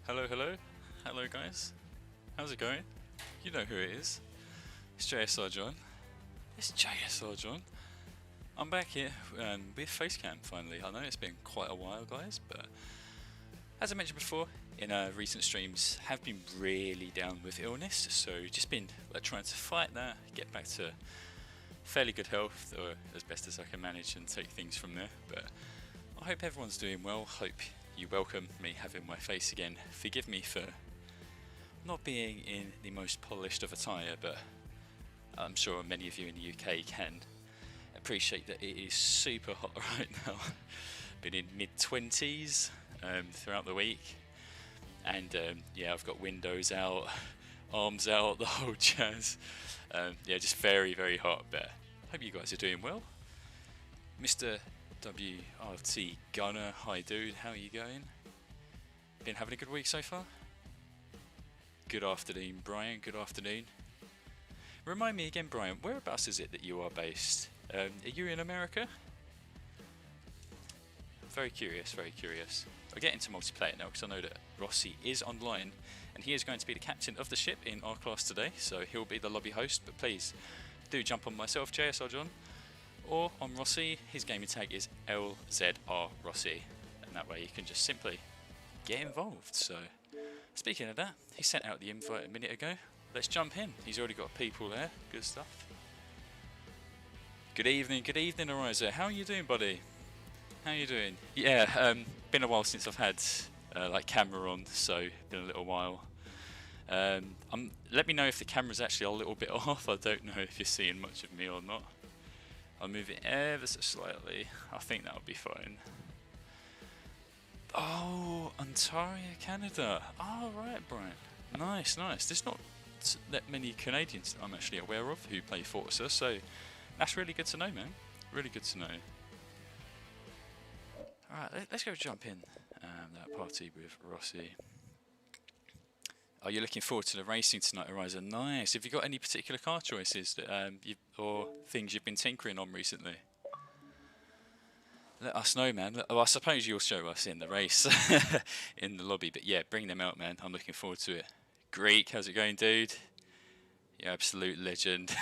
Hello, hello. Hello, guys. How's it going? You know who it is. It's JSR John. It's JSR John. I'm back here with Facecam finally. I know it's been quite a while, guys, but as I mentioned before, in recent streams, have been really down with illness, so just been trying to fight that, get back to fairly good health, or as best as I can manage, and take things from there. But I hope everyone's doing well. Hope you welcome me having my face again. Forgive me for not being in the most polished of attire, but I'm sure many of you in the UK can appreciate that it is super hot right now. Been in mid-20s throughout the week, and yeah, I've got windows out, arms out, the whole jazz. Yeah, just very, very hot, but hope you guys are doing well. Mr. WRT Gunner, hi dude, how are you going? Been having a good week so far? Good afternoon, Brian, good afternoon. Remind me again, Brian, whereabouts is it that you are based? Are you in America? Very curious, very curious. I'll get into multiplayer now because I know that Rossi is online and he is going to be the captain of the ship in our class today, so he'll be the lobby host, but please do jump on myself, JSR John, or on Rossi. His gaming tag is LZR Rossi, and that way you can just simply get involved. So speaking of that, he sent out the invite a minute ago. Let's jump in. He's already got people there. Good stuff. Good evening, Ariza. How are you doing, buddy? How are you doing? Yeah, been a while since I've had like camera on, so been a little while. Let me know if the camera's actually a little bit off. I don't know if you're seeing much of me or not. I'll move it ever so slightly. I think that'll be fine. Oh, Ontario, Canada. Oh, right, Brian. Nice, nice. There's not that many Canadians that I'm actually aware of who play Forza, so that's really good to know, man. Really good to know. Alright, let's go jump in that party with Rossi. Are you looking forward to the racing tonight, Ariza? Nice. Have you got any particular car choices that or things you've been tinkering on recently? Let us know, man. Well, I suppose you'll show us in the race in the lobby, but yeah, bring them out, man. I'm looking forward to it. Greek, how's it going, dude? Yeah, absolute legend.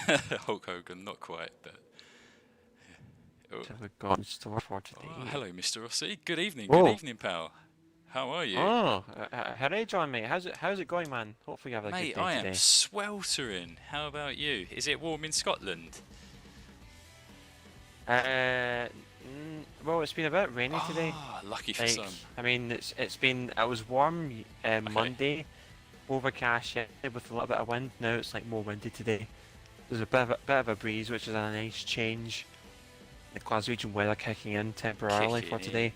Hulk Hogan, not quite, but yeah. Oh. Have we got in store for today? Oh, hello, Mr. Rossi. Good evening, Whoa. good evening, pal. How are you? Oh, hooray, John, mate. How's it going, man? Hopefully you have a good day Mate, today. I am sweltering. How about you? Is it warm in Scotland? Well, it's been a bit rainy today. Lucky for some. I mean, it was warm Monday, overcast yesterday with a little bit of wind. Now it's like more windy today. There's a bit of a breeze, which is a nice change. The Glaswegian weather kicking in temporarily for today.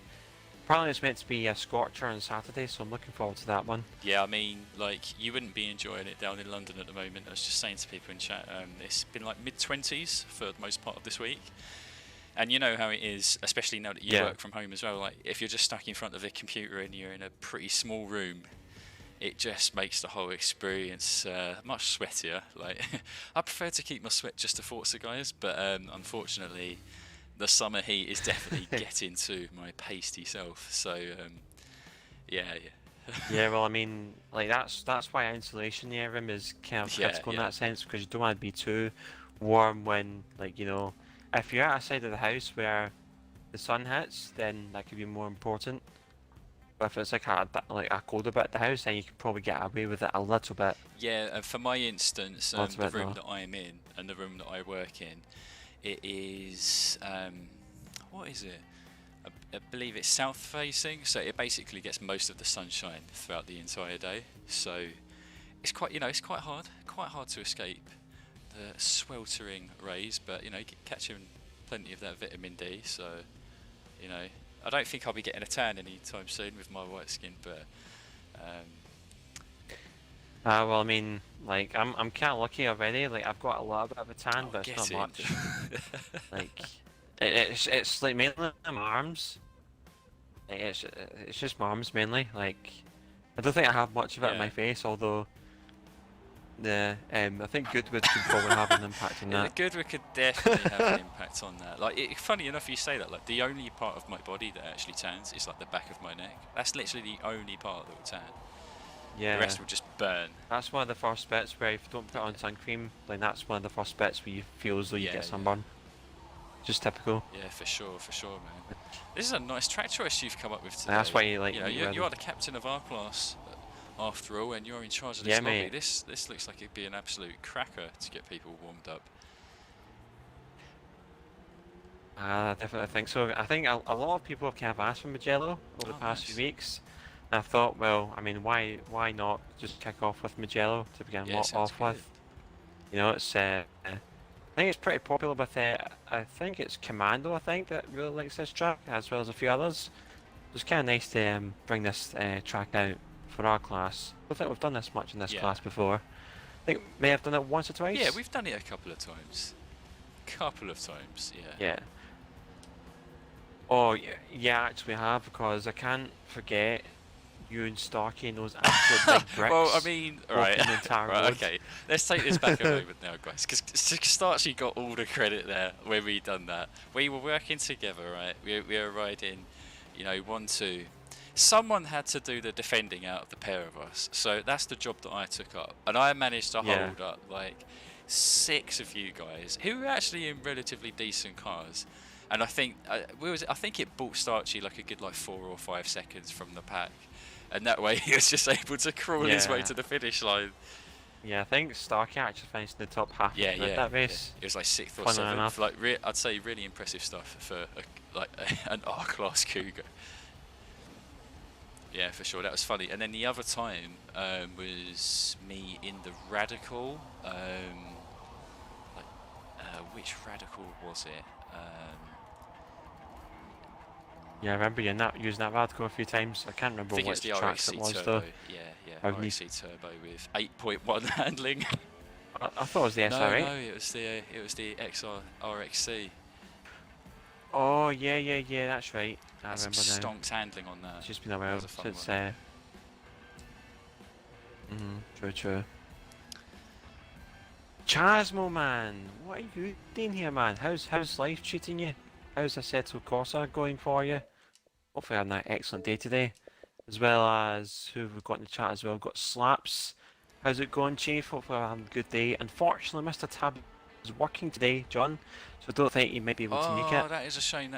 Apparently it's meant to be a scorcher on Saturday, so I'm looking forward to that one. Yeah, I mean, like, you wouldn't be enjoying it down in London at the moment. I was just saying to people in chat, it's been like mid-20s for the most part of this week. And you know how it is, especially now that you work from home as well, like, if you're just stuck in front of a computer and you're in a pretty small room, it just makes the whole experience much sweatier. Like, I prefer to keep my sweat just to Forza, guys, but unfortunately, the summer heat is definitely getting to my pasty self. So, yeah. Yeah, well, I mean, like that's why insulation in the room is kind of critical in that sense, because you don't want to be too warm when, like, you know, if you're outside of the house where the sun hits, then that could be more important. But if it's like a colder bit of the house, then you can probably get away with it a little bit. Yeah, for my instance, the room that I'm in and the room that I work in, it is, what is it? I believe it's south facing, so it basically gets most of the sunshine throughout the entire day. So it's quite, you know, it's quite hard to escape the sweltering rays, but you know, catching plenty of that vitamin D. So, you know, I don't think I'll be getting a tan anytime soon with my white skin, but well, I mean, like, I'm kind of lucky already. Like, I've got a little bit of a tan, but it's not much. Like, it's like mainly my arms. Like, it's just my arms mainly. Like, I don't think I have much of it on my face, although I think Goodwood could probably have an impact on that. Goodwood could definitely have an impact on that. Like, funny enough, you say that. Like, the only part of my body that actually tans is like the back of my neck. That's literally the only part that will tan. Yeah. The rest will just burn. That's one of the first bits where if you don't put on sun cream, then that's one of the first bits where you feel as though you get sunburn. Just typical. Yeah, for sure, man. This is a nice track choice you've come up with today. That's why you like. You know, you are the captain of our class, after all, and you're in charge of this lobby. Mate. This looks like it'd be an absolute cracker to get people warmed up. I definitely think so. I think a lot of people have kind of asked for Mugello over the past few weeks. And I thought, well, I mean, why not just kick off with Mugello to begin off with? You know, it's I think it's pretty popular with I think it's Commando, I think, that really likes this track, as well as a few others. It's kind of nice to bring this track out for our class. I don't think we've done this much in this class before. I think we may have done it once or twice. Yeah, we've done it a couple of times. Yeah. Oh, yeah, actually I have, because I can't forget you and Starkey and those absolute big bricks. Well, I mean, right, okay. Let's take this back a moment now, guys, because Starkey got all the credit there when we done that. We were working together, right? We were riding, you know, 1-2. Someone had to do the defending out of the pair of us, so that's the job that I took up, and I managed to hold up like 6 of you guys who were actually in relatively decent cars. And I think I think it bought Starchy like a good 4 or 5 seconds from the pack, and that way he was just able to crawl his way to the finish line. Yeah, I think Starkey actually finished in the top half of that race. It was like 6th or 7th. Like I'd say really impressive stuff for an R-class Cougar. Yeah, for sure, that was funny. And then the other time was me in the Radical. Which Radical was it? Yeah, I remember you using that Radical a few times. I can't remember which tracks it was though. Yeah, RXC Turbo with 8.1 handling. I thought it was the SR8. No, it was the XR RXC. Oh yeah, that's right. I remember now. Stonked handling on that. It's just been a while since. True. Chasmo, man, what are you doing here, man? How's life treating you? How's Assetto Corsa going for you? Hopefully having an excellent day today. As well as who we've got in the chat as well. We've got Slaps. How's it going, Chief? Hopefully having a good day. Unfortunately, Mr. Tab is working today, John, so I don't think he might be able to make it. Oh, that is a shame,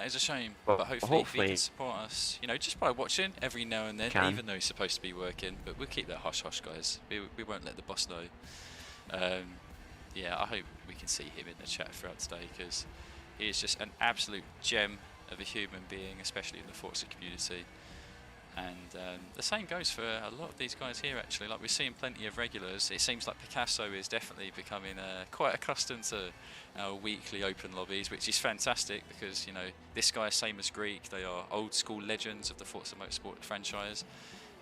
But hopefully he can support us, you know, just by watching every now and then, even though he's supposed to be working. But we'll keep that hush-hush, guys. We won't let the boss know. Yeah, I hope we can see him in the chat throughout today, because he is just an absolute gem of a human being, especially in the Forza community. And the same goes for a lot of these guys here, actually. Like, we're seeing plenty of regulars. It seems like Picasso is definitely becoming quite accustomed to our weekly open lobbies, which is fantastic, because, you know, this guy, same as Greek, they are old school legends of the Forza Motorsport franchise.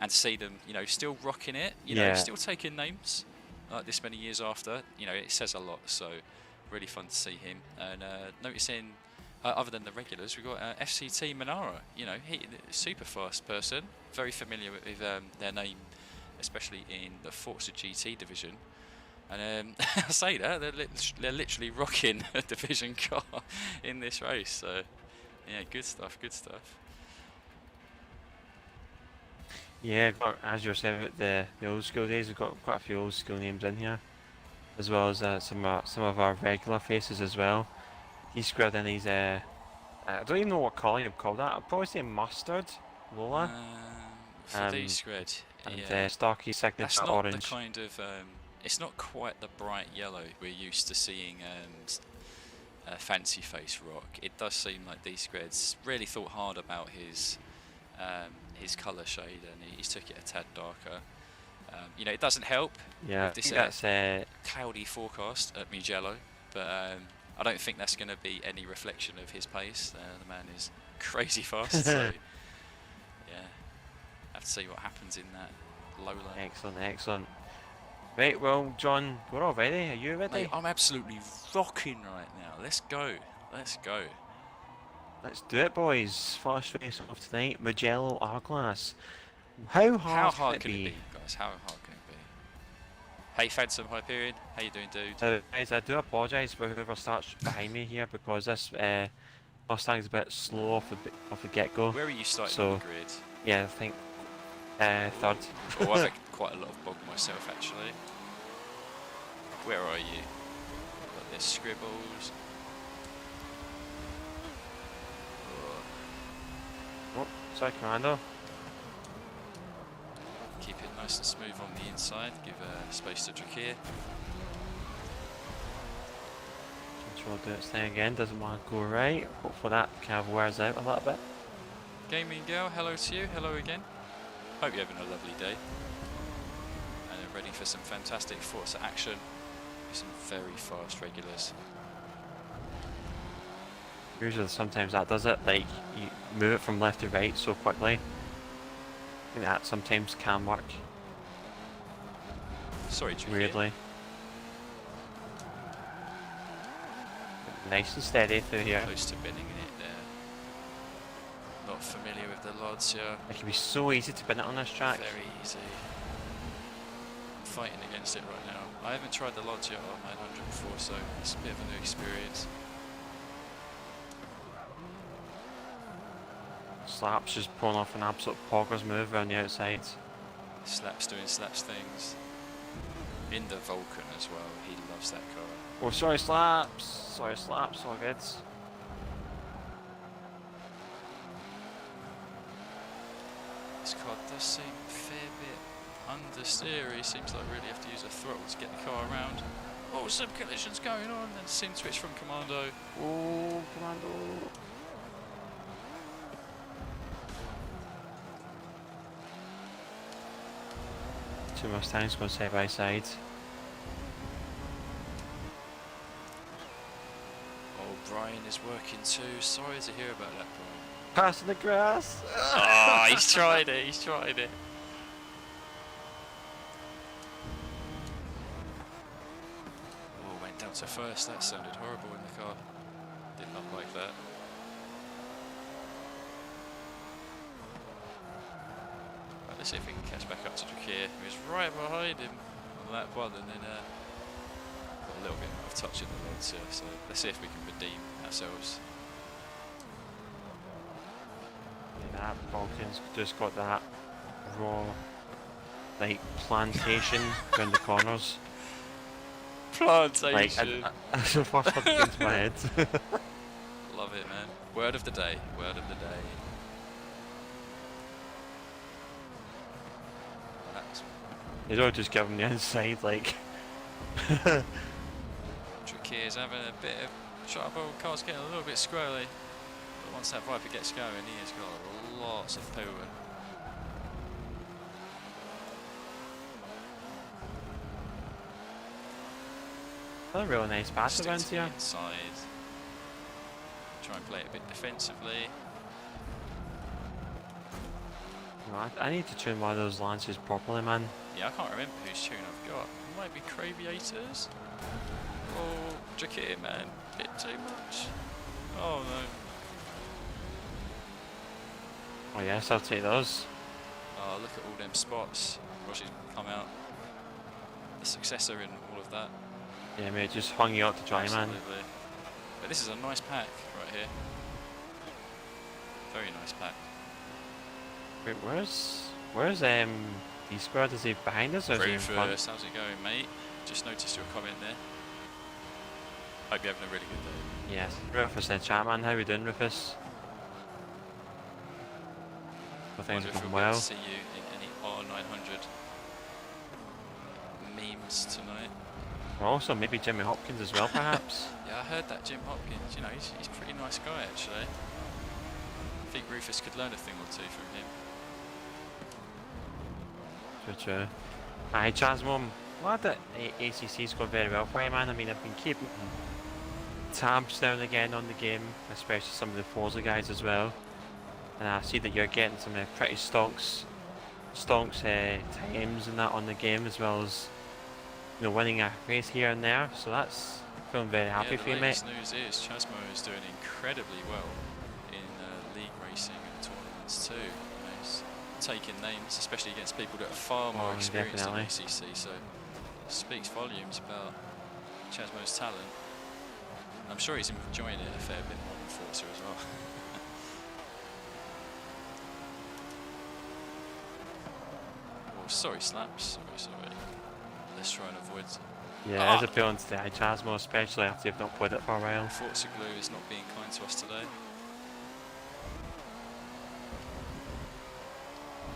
And to see them, you know, still rocking it, you know, still taking names like this many years after, you know, it says a lot. So really fun to see him. And noticing, other than the regulars, we've got FCT Manara. You know, he super fast person, very familiar with their name, especially in the Forza GT division. And I say that they're literally rocking a division car in this race. So yeah, good stuff. Yeah, as you were saying about the old school days, we've got quite a few old school names in here, as well as some of our regular faces as well. He squared in his I don't even know what color you'd call that. I'd probably say mustard, Lola. For these squared, and Starkey signature that's not orange. The kind of it's not quite the bright yellow we're used to seeing Fancy Face rock. It does seem like D-Squared's really thought hard about his colour shade, and he's took it a tad darker. You know, it doesn't help with this that's cloudy forecast at Mugello, but I don't think that's going to be any reflection of his pace. The man is crazy fast, so yeah, have to see what happens in that low lane. Excellent. Right, well, John, we're all ready. Are you ready? Mate, I'm absolutely rocking right now. Let's go. Let's do it, boys. First race of tonight, Mugello R-Class. How hard can it be, guys? How hard can it be? Hey, Phantom Hyperion, how you doing, dude? Guys, I do apologise for whoever starts behind me here, because this Mustang's a bit slow off the get-go. Where are you starting on the grid? Yeah, I think third. Oh, quite a lot of bog myself actually. Where are you? Got their scribbles. Oh, sorry, Commando. Keep it nice and smooth on the inside. Give space to Drakir. Control do its thing again. Doesn't want to go right. Hopefully that kind of wears out a little bit. Gaming girl, hello to you. Hello again. Hope you're having a lovely day. And you're ready for some fantastic Forza action. Some very fast regulars. Usually sometimes that does it, like you move it from left to right so quickly. I think that sometimes can work. Sorry, Drakir. Weirdly. Nice and steady through here. Close to binning it there. Not familiar with the lods here. It can be so easy to bin it on this track. Very easy. I'm fighting against it right now. I haven't tried the lods yet on 900 before, so it's a bit of a new experience. Slaps just pulling off an absolute poggers move around the outside. Slaps doing Slaps things. In the Vulcan as well, he loves that car. Oh, sorry, Slaps! Sorry, Slaps, all good. This car does seem a fair bit understeery. Seems like I really have to use a throttle to get the car around. Oh, some collisions going on, and scene switch from Commando. Oh, Commando! Too much time's going side by side. Oh, Brian is working too. Sorry to hear about that, Brian. Passing the grass! Oh, he's tried it, he's tried it. Oh, went down to first. That sounded horrible in the car. Did not like that. Right, let's see if we can catch back up to Drakir, who is right behind him on lap 1, and then got a little bit of touch in the loads here. So let's see if we can redeem ourselves. That Vulcan's just got that raw, like, plantation around the corners. Plantation! Like, that's the first one that came to my head. Love it, man. Word of the day, word of the day. That's You don't just give them the inside, like. Drakir's having a bit of trouble. Car's getting a little bit squirrely. But once that Viper gets going, he has got lots of power. Another really nice pass Stick around to the here. inside. Try and play it a bit defensively. No, I need to tune one of those lances properly, man. Yeah, I can't remember whose tune I've got. It might be Craviators. Oh, Drakir, man. Bit too much. Oh no. Oh yes, I'll take those. Oh, look at all them spots. Rossi's come out. The successor in all of that. Yeah, mate, just hung you up to dry, man. Absolutely. But this is a nice pack right here. Very nice pack. Wait, where's D squad? Is he behind us or is he in front? Rufus, how's it going, mate? Just noticed your comment there. Hope you're having a really good day. Yes, Rufus in chat, man. How we doing, Rufus? Well, things Wonder are if going we'll be able well. to see you in any R900 memes tonight. Also, maybe Jimmy Hopkins as well, perhaps. Yeah, I heard that Jim Hopkins, you know, he's a pretty nice guy actually. I think Rufus could learn a thing or two from him. True. Aye, Chasmom, glad that ACC's gone very well for you, man. I mean, I've been keeping tabs now and again on the game, especially some of the Forza guys as well. And I see that you're getting some pretty stonks times and that on the game, as well as, you know, winning a race here and there. So that's feeling very happy for you, mate. The latest news is Chasmo is doing incredibly well in league racing and tournaments too. You know, he's taking names, especially against people that are far more experienced definitely. in ACC. So it speaks volumes about Chasmo's talent. I'm sure he's enjoying it a fair bit more than Forza as well. Oh, sorry, Slaps. Sorry. Let's try and avoid. Yeah, it is appealing to the eye, Chasmo, especially after you've not played it for a while. Forza Glue is not being kind to us today.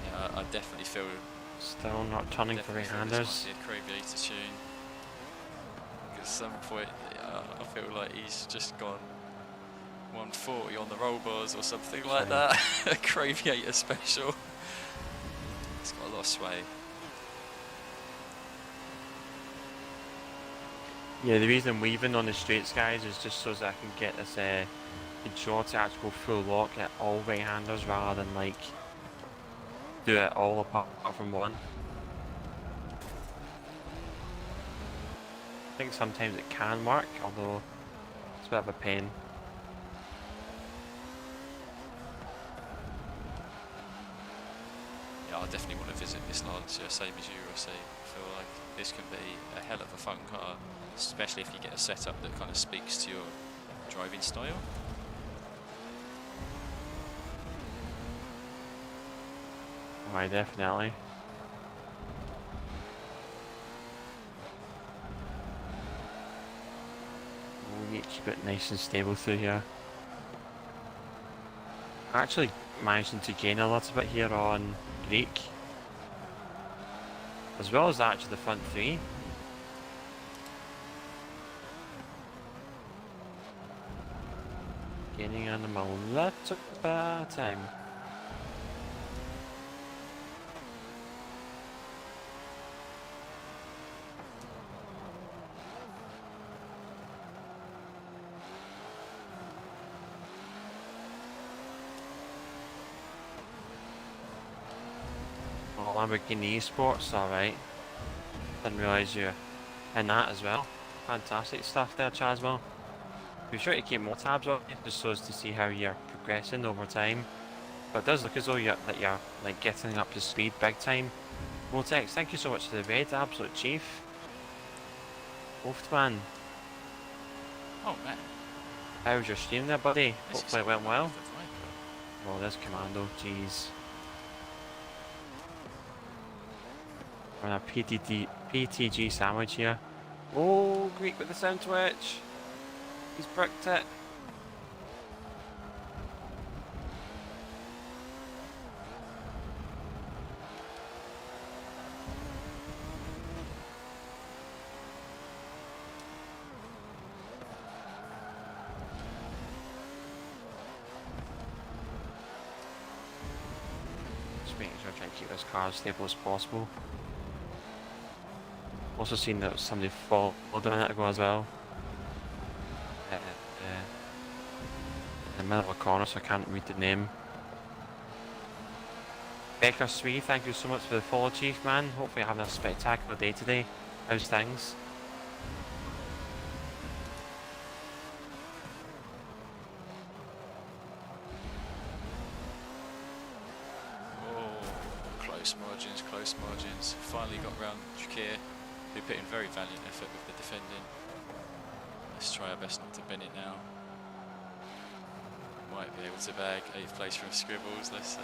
Yeah, I definitely feel. Still not turning for right-handers. This might be a Craviator tune. Because at some point, I feel like he's just gone 140 on the roll bars or something like that. A Craviator special. It's got a lot of sway. Yeah, the reason I'm weaving on the straights, guys, is just so that I can get this control to actually go full lock at all right-handers rather than like do it all apart from one. I think sometimes it can work, although it's a bit of a pain. Yeah, I definitely want to visit this launcher, same as you, Rossi. I feel like this can be a hell of a fun car, especially if you get a setup that kind of speaks to your driving style. Right, definitely. We need to keep it nice and stable through here. Actually managing to gain a little bit here on Greek, as well as actually the front three. Gaining on them a little bit at a time. Oh, Lamborghini Esports, alright. Didn't realise you in that as well. Fantastic stuff there, Chaswell. Be sure to keep more tabs on you, just so as to see how you're progressing over time. But it does look as though you're like getting up to speed big time. Motex, thank you so much for the raid, absolute chief. Wolfman. Oh man. How was your stream there, buddy? Hopefully it went well. Oh, there's Commando, jeez. We're on a PTG sandwich here. Oh, Greek with the sound twitch. He's bricked it. Just making sure I try and keep this car as stable as possible. Also seen that somebody followed a minute ago as well. In the middle of a corner, so I can't read the name. Becker Swee, thank you so much for the follow, Chief, man. Hopefully you're having a spectacular day today. How's things? Oh, close margins. Finally got round Shakir, who put in very valiant effort with the defending. Let's try our best not to bin it now. Might be able to bag 8th place from Scribbles, let's see.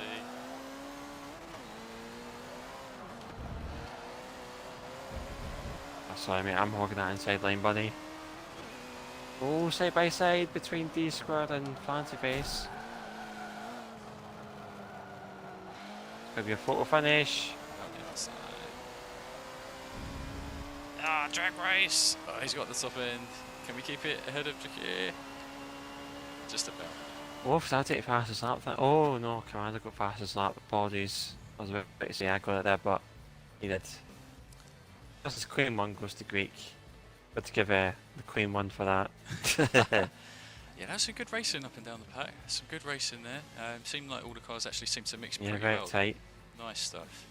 Sorry mate, I'm hogging that inside lane, buddy. Oh, side by side between D Squared and Fancy Face. Could be a photo finish. Ah, drag race! Oh, he's got the top end. Can we keep it ahead of Jakir? Just about. Oh, did I take fastest lap then? Oh no, Commander got fastest lap, apologies. I was about to say I got it there, but he did. This is Queen 1 goes to Greek. Got to give the Queen 1 for that. Yeah, that's some good racing up and down the pack. Some good racing there. Seemed like all the cars actually seem to mix pretty well. Yeah, very tight. Nice stuff.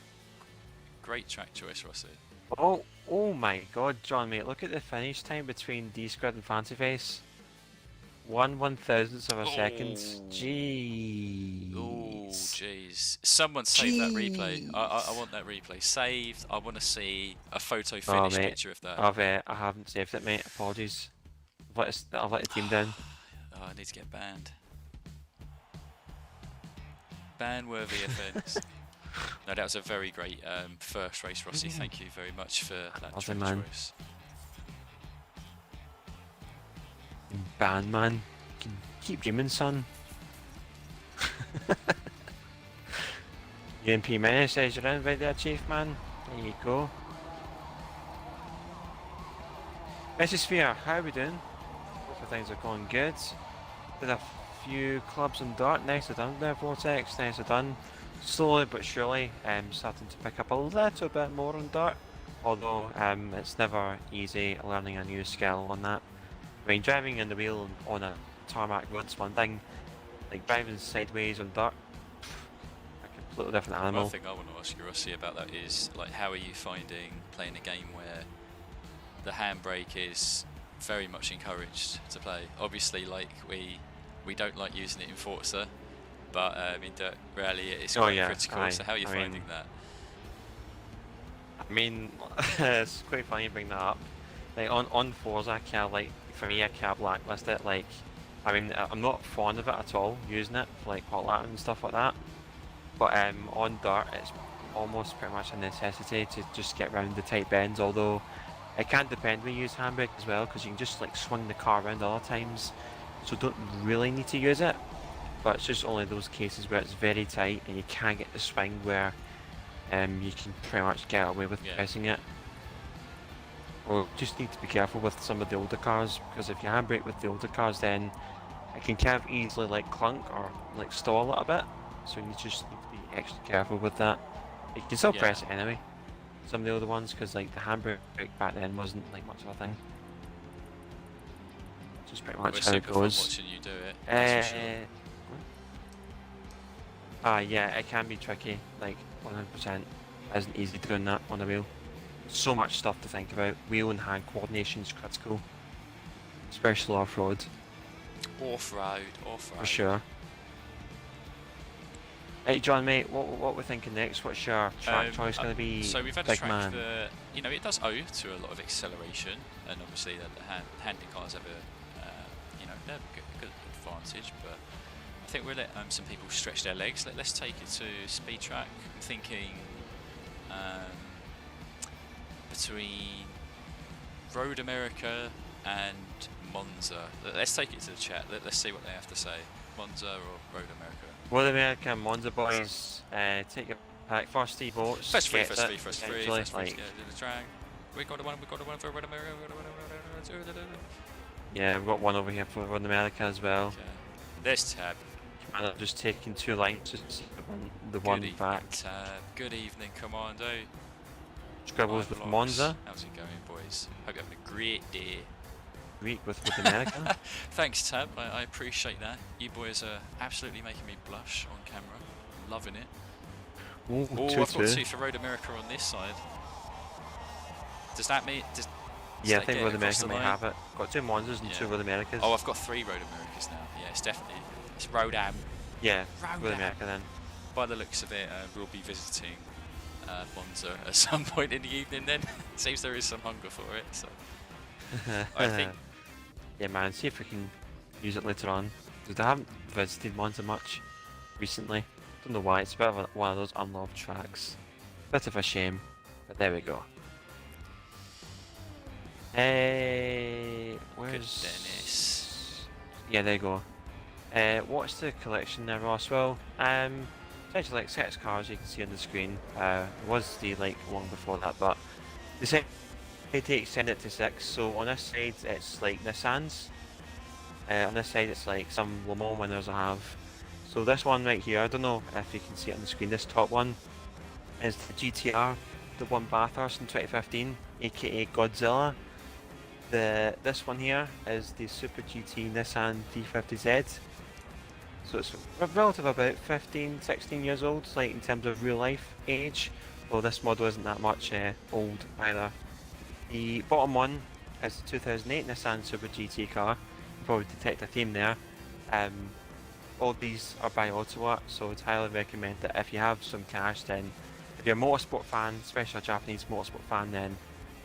Great track choice, Rossi. Oh my god, John, mate, look at the finish time between D-Squared and Fancy Face. 1/1000th of a second. Jeez. Oh, jeez. Someone save that replay. I want that replay saved. I want to see a photo finish picture of that. I haven't saved it, mate. Apologies. I've let the team down. Oh, I need to get banned. Ban-worthy offence. No, that was a very great first race, Rossi. Thank you very much for that choice. Ban, man. Keep dreaming, son. UMP Menace says you're in right there, Chief, man. There you go. Mesosphere, how are we doing? Hope things are going good. Did a few clubs on Dart, nicely done there, Vortex, nicely done. Slowly but surely, starting to pick up a little bit more on Dart. Although, it's never easy learning a new skill on that. I mean, driving in the wheel on a tarmac road's one thing. Like driving sideways on Dart, a completely different animal. One thing I want to ask you, Rossi, about that is, like, how are you finding playing a game where the handbrake is very much encouraged to play? Obviously, like, we don't like using it in Forza, but in Dirt Rally it's quite critical. So how are you finding that? I mean, it's quite funny you bring that up. Like on Forza, I can't, like, for me, I can't blacklist it. Like, I mean, I'm not fond of it at all, using it for like hot lap and stuff like that. But on Dart, it's almost pretty much a necessity to just get around the tight bends. Although it can depend when you use handbrake as well, because you can just like swing the car around other times, so don't really need to use it. But it's just only those cases where it's very tight and you can't get the swing where you can pretty much get away with pressing it. Or just need to be careful with some of the older cars, because if you handbrake with the older cars, then it can kind of easily like clunk or like stall a little bit. So you just need to be extra careful with that. You can still press it anyway, some of the older ones, because like the handbrake back then wasn't like much of a thing. Just pretty much how it goes. Watching you do it. That's for sure. Yeah, it can be tricky. Like 100%, isn't easy doing that on the wheel. So much stuff to think about. Wheel and hand coordination is critical, especially off-road. Off-road. For sure. Hey John, mate, what we're thinking next? What's your track choice going to be? So we've had a track that, you know, it does owe to a lot of acceleration, and obviously the handling cars have a, you know, they have a good advantage. But I think we'll let some people stretch their legs. Let's take it to speed track. I'm thinking between Road America and Monza. Let's take it to the chat. Let's see what they have to say. Monza or Road America? Road America and Monza, boys. Take your pack. First three votes. First three. Yeah, the track. We got one for Road America. Yeah, we've got one over here for Road America as well. Okay. There's Tab. And I'm just taking two lines to see the one back. Tab. Good evening, Commando. Scribbles with Monza. How's it going, boys? Hope you're having a great day. Week with America. Thanks, Tab. I appreciate that. You boys are absolutely making me blush on camera. Loving it. Ooh, I've got two for Road America on this side. Does that mean? Yeah, I think Road America may have it. Got two Monzas and two Road Americas. Oh, I've got three Road Americas now. Yeah, it's definitely. It's Road Am. Yeah, Road America then. By the looks of it, we'll be visiting Monza at some point in the evening then. Seems there is some hunger for it, so I think. Yeah, man, see if we can use it later on. Because I haven't visited Monza much recently. Don't know why, it's a bit of one of those unloved tracks. Bit of a shame, but there we go. Hey, where's Dennis? Yeah, there you go. What's the collection there, Ross? Well, it's actually like 6 cars you can see on the screen. It was the like one before that, but they said they extend it to 6. So on this side it's like Nissans. On this side it's like some Le Mans winners I have. So this one right here, I don't know if you can see it on the screen. This top one is the GTR, the one Bathurst in 2015, aka Godzilla. This one here is the Super GT Nissan D50Z. So it's relative about 15, 16 years old, like in terms of real life age. Well, this model isn't that much old either. The bottom one is the 2008 Nissan Super GT car. You probably detect a theme there. All these are by Ottawa, so I'd highly recommend that if you have some cash, then if you're a motorsport fan, especially a Japanese motorsport fan, then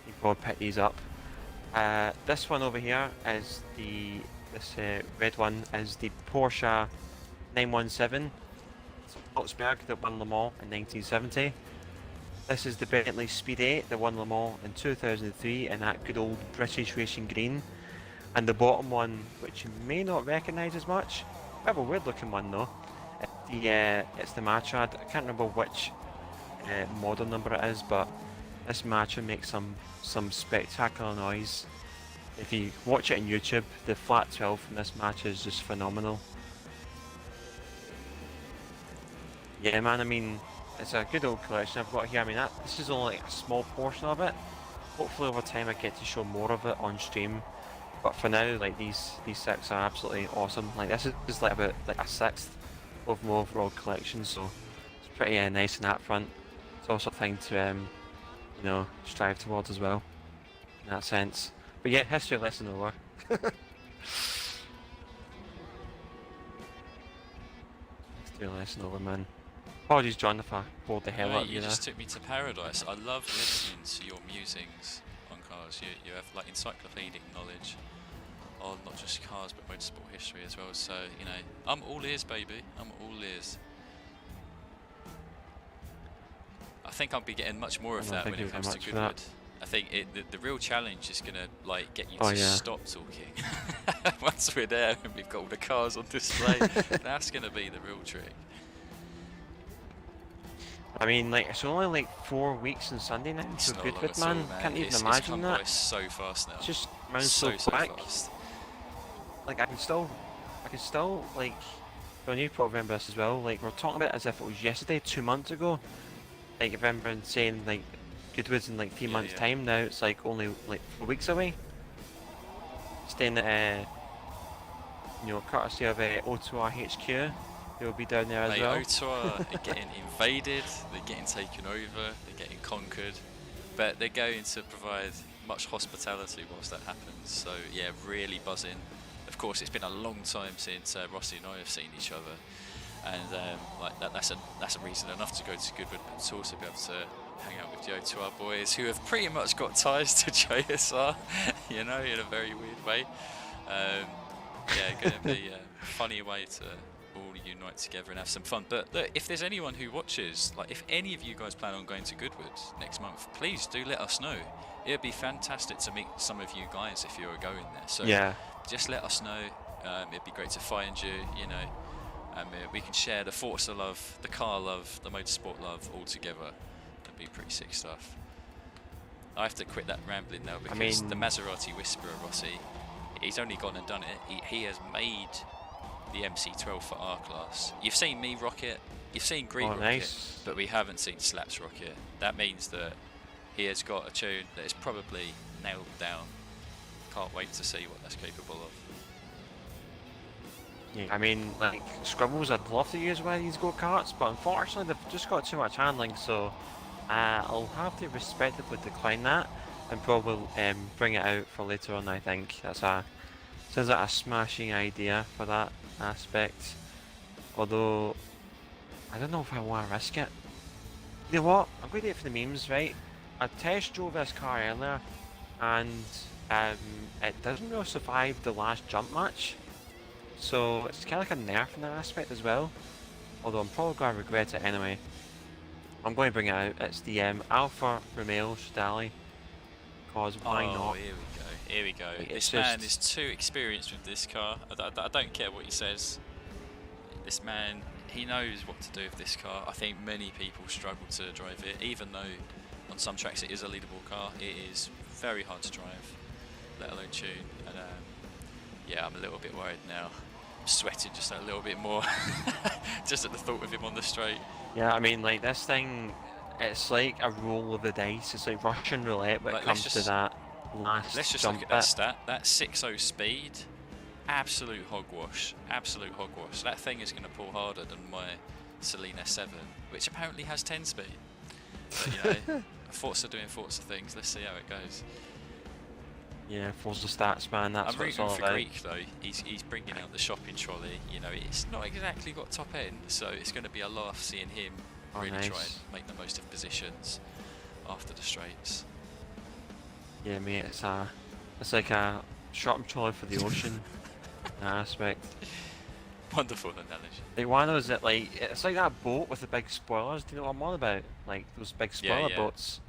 you can probably pick these up. This one over here is this red one is the Porsche 917. It's Salzburg that won Le Mans in 1970. This is the Bentley Speed 8 that won Le Mans in 2003 in that good old British racing green. And the bottom one, which you may not recognise as much, a bit of a weird looking one though, it's the Machad. I can't remember which model number it is, but this Machad makes some spectacular noise. If you watch it on YouTube, the flat 12 from this Machad is just phenomenal. Yeah man, I mean, it's a good old collection I've got here. I mean, this is only like a small portion of it. Hopefully over time I get to show more of it on stream. But for now, like these six are absolutely awesome. Like this is like about like a sixth of my overall collection, so it's pretty nice in that front. It's also a thing to you know, strive towards as well, in that sense. But yeah, history lesson over. History lesson over, man. Apologies, John, if I bored the hell out of you. You just took me to paradise. I love listening to your musings on cars. You have like encyclopedic knowledge on not just cars but motorsport history as well. So you know, I'm all ears, baby. I'm all ears. I think I'll be getting much more of that when it comes to Goodwood. I think the real challenge is gonna like get you to stop talking. Once we're there and we've got all the cars on display, that's gonna be the real trick. I mean, like, it's only like 4 weeks and Sunday now for Goodwood, man. Can't even imagine that. It's so fast now. It's just runs so quick. Like, I can still, like, well, you probably remember this as well. Like, we're talking about it as if it was yesterday, 2 months ago. Like, if I remember saying like Goodwood's in like 3 months' time now, it's like only like 4 weeks away. Staying at, you know, courtesy of O2R HQ. They'll be down there as well. O2R are getting invaded, they're getting taken over, they're getting conquered, but they're going to provide much hospitality whilst that happens. So yeah, really buzzing. Of course, it's been a long time since Rossi and I have seen each other, and like that's a reason enough to go to Goodwood, but to also be able to hang out with the O2R boys, who have pretty much got ties to JSR, you know, in a very weird way. Yeah, going to be a funny way to all unite together and have some fun. But look, if there's anyone who watches, like if any of you guys plan on going to Goodwood next month, please do let us know. It'd be fantastic to meet some of you guys if you're going there. So yeah, just let us know. It'd be great to find you, you know, and we can share the Forza love, the car love, the motorsport love all together. It'd be pretty sick stuff. I have to quit that rambling now because the Maserati Whisperer Rossi, he's only gone and done it. He has made the MC12 for R class. You've seen me rock it, you've seen Green rock it, but we haven't seen Slaps rock it. That means that he has got a tune that is probably nailed down. Can't wait to see what that's capable of. Yeah, I mean, like, Scribbles, I'd love to use one of these go-karts, but unfortunately they've just got too much handling, so I'll have to respectfully decline that and probably bring it out for later on. I think sounds like a smashing idea for that aspect, although I don't know if I want to risk it. You know what, I'm going to do it for the memes, right? I test drove this car earlier and it doesn't really survive the last jump match, so it's kind of like a nerf in that aspect as well, although I'm probably going to regret it anyway. I'm going to bring it out. It's the Alfa Romeo Stradale, because why not? Here we go. This man is too experienced with this car. I don't care what he says. This man, he knows what to do with this car. I think many people struggle to drive it, even though on some tracks it is a leadable car. It is very hard to drive, let alone tune. And yeah, I'm a little bit worried now. I'm sweating just a little bit more, just at the thought of him on the straight. Yeah, I mean, like, this thing, it's like a roll of the dice. It's like Russian roulette when it comes to that last Let's just jump look at that stat. That 6.0 speed, absolute hogwash. Absolute hogwash. That thing is going to pull harder than my Celine S7, which apparently has 10 speed. But, you know, Forza doing Forza things. Let's see how it goes. Yeah, Forza stats, man. That's what it's all about. I'm rooting for Greek though. He's bringing out the shopping trolley. You know, it's not exactly got top end, so it's going to be a laugh seeing him really try and make the most of positions after the straights. Yeah, mate. It's like a shopping trolley for the ocean. In that aspect. Wonderful analogy. Like one of those that like it's like that boat with the big spoilers. Do you know what I'm on about? Like those big spoiler boats.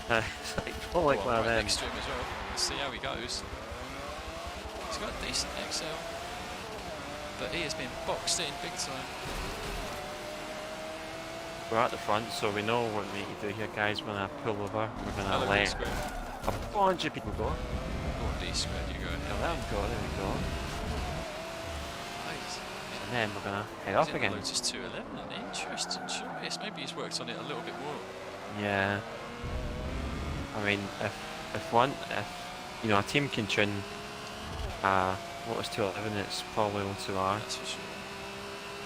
It's like one of them. Next to him as well. Let's see how he goes. He's got a decent XL, but he has been boxed in big time. We're at the front, so we know what we need to do here, guys. We're gonna pull over. We're gonna let a bunch of people go. Go on, D-squared, you go ahead. Let them go. There we go. Nice. And then we're gonna head off again. Lotus 211. Interesting choice. Maybe he's worked on it a little bit more. Yeah. I mean, if you know a team can tune Lotus 211, it's probably O2R. That's for sure.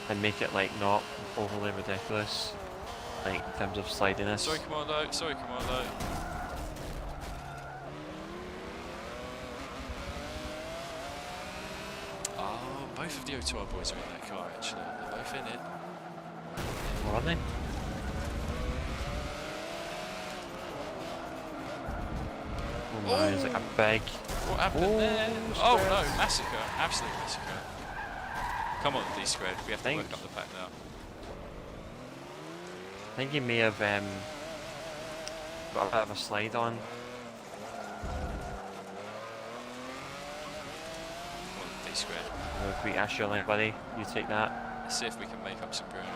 And make it like not overly ridiculous, like in terms of slidiness. Sorry, Commando. Sorry, Commando. Oh, both of the O2R boys are in that car actually. They're both in it. What are they? Oh my, it's like a big... What happened there? Oh no, massacre. Absolute massacre. Come on, D-squared. We have to work up the pack now. I think he may have got a bit of a slide on. Come on, D-squared. Great Ash your line, buddy. You take that. Let's see if we can make up some ground.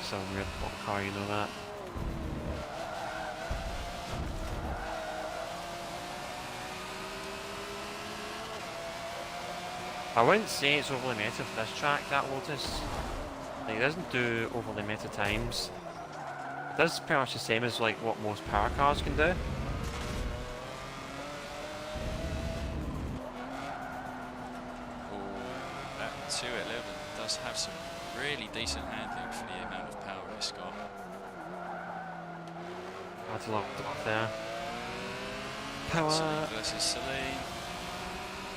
Some real car, you know that. I wouldn't say it's overly meta for this track, that Lotus. Like, it doesn't do overly meta times. It does pretty much the same as like what most power cars can do. Oh, that 211 does have some really decent handling for the amount of power it's got. Hard to lock it off there. Power! Celine versus Celine.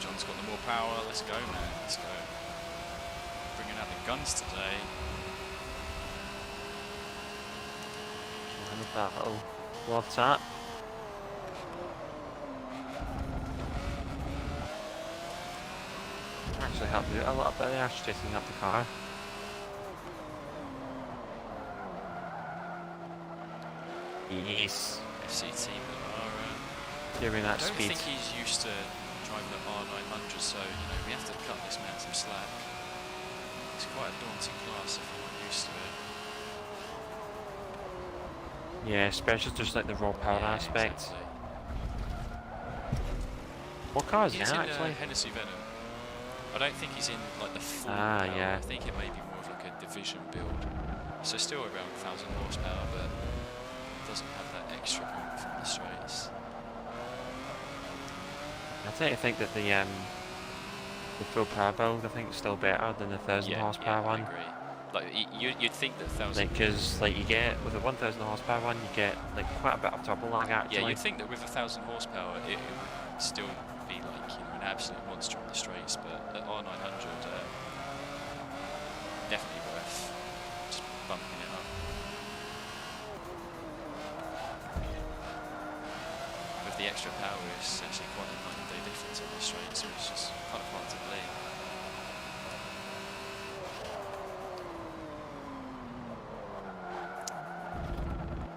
John's got the more power. Let's go, man. Let's go. Bringing out the guns today. And that little love tap. Actually helped me out a little bit there, straightening up the car. Yes. FC team are giving that I don't speed. think he's used to driving the R900, so you know we have to cut this man some slack. It's quite a daunting class if you're not used to it. Yeah, especially just like the raw power aspect. Exactly. What car is He's that in actually? Hennessy Venom. I don't think he's in like the full power. Yeah. I think it may be more of like a division build. So still around 1,000 horsepower, but doesn't have that extra bump from the straights. I tend to think that the full power build I think is still better than the 1,000 horsepower one. I agree. Like you'd think that 1,000. Because like you get with a 1,000 horsepower one, you get like quite a bit of turbo lag actually. Yeah, you'd think that with 1,000 horsepower it would still be like an absolute monster on the straights, but at R900 definitely worth just bumping it up. With the extra power, it's actually quite a night and day difference on the straights, which is just kind of hard to believe.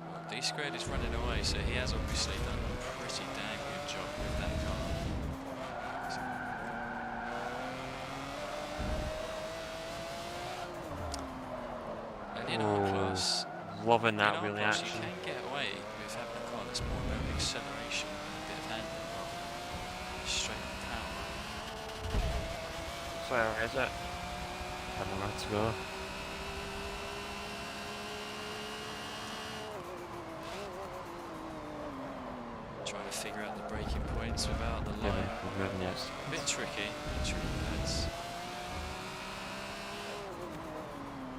Well, D-squared is running away, so he has obviously done a pretty dang good job with that car. And in our class, loving that wheelie you action. can get away with having a car that's more about acceleration and a bit of handling rather than straight power. So where is it? Have a minute to go. Trying to figure out the braking points without the line. Yes. A bit tricky, lads.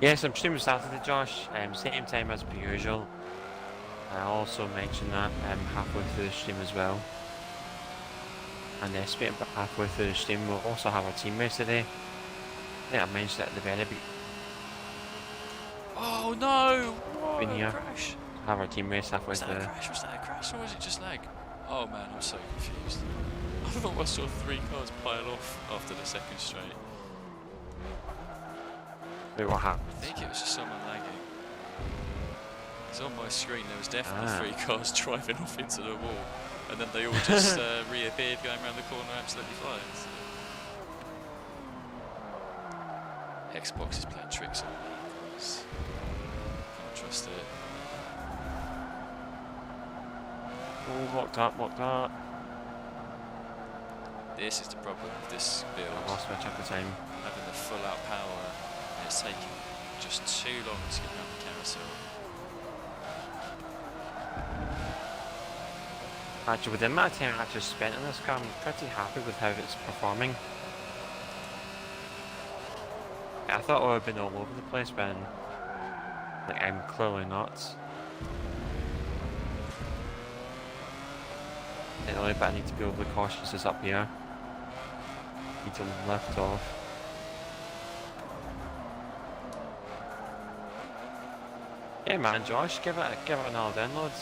Yes, I'm streaming Saturday, Josh. Same time as per usual. I also mentioned that halfway through the stream as well. And speaking about halfway through the stream, we'll also have our team race today. I think I mentioned it at the very beginning. Oh no! Been Whoa, here. crash! have our team race halfway Was that a through. crash? Was that a crash or was it just lag? Oh man, I'm so confused. I thought I saw 3 cars pile off after the second straight. Wait, what happened? I think it was just someone lagging. Because on my screen there was definitely 3 cars driving off into the wall. And then they all just reappeared going around the corner absolutely fine. So. Xbox is playing tricks on me. Can't trust it. Oh, locked up. This is the problem with this build. I lost my track of time. Having the full out power, and it's taking just too long to get around the carousel. Actually, with the amount of time I actually spent on this car, I'm pretty happy with how it's performing. I thought I would have been all over the place, but like, I'm clearly not. The only bit I need to be overly cautious is up here. Need to lift off. Yeah man, Josh, give it another download.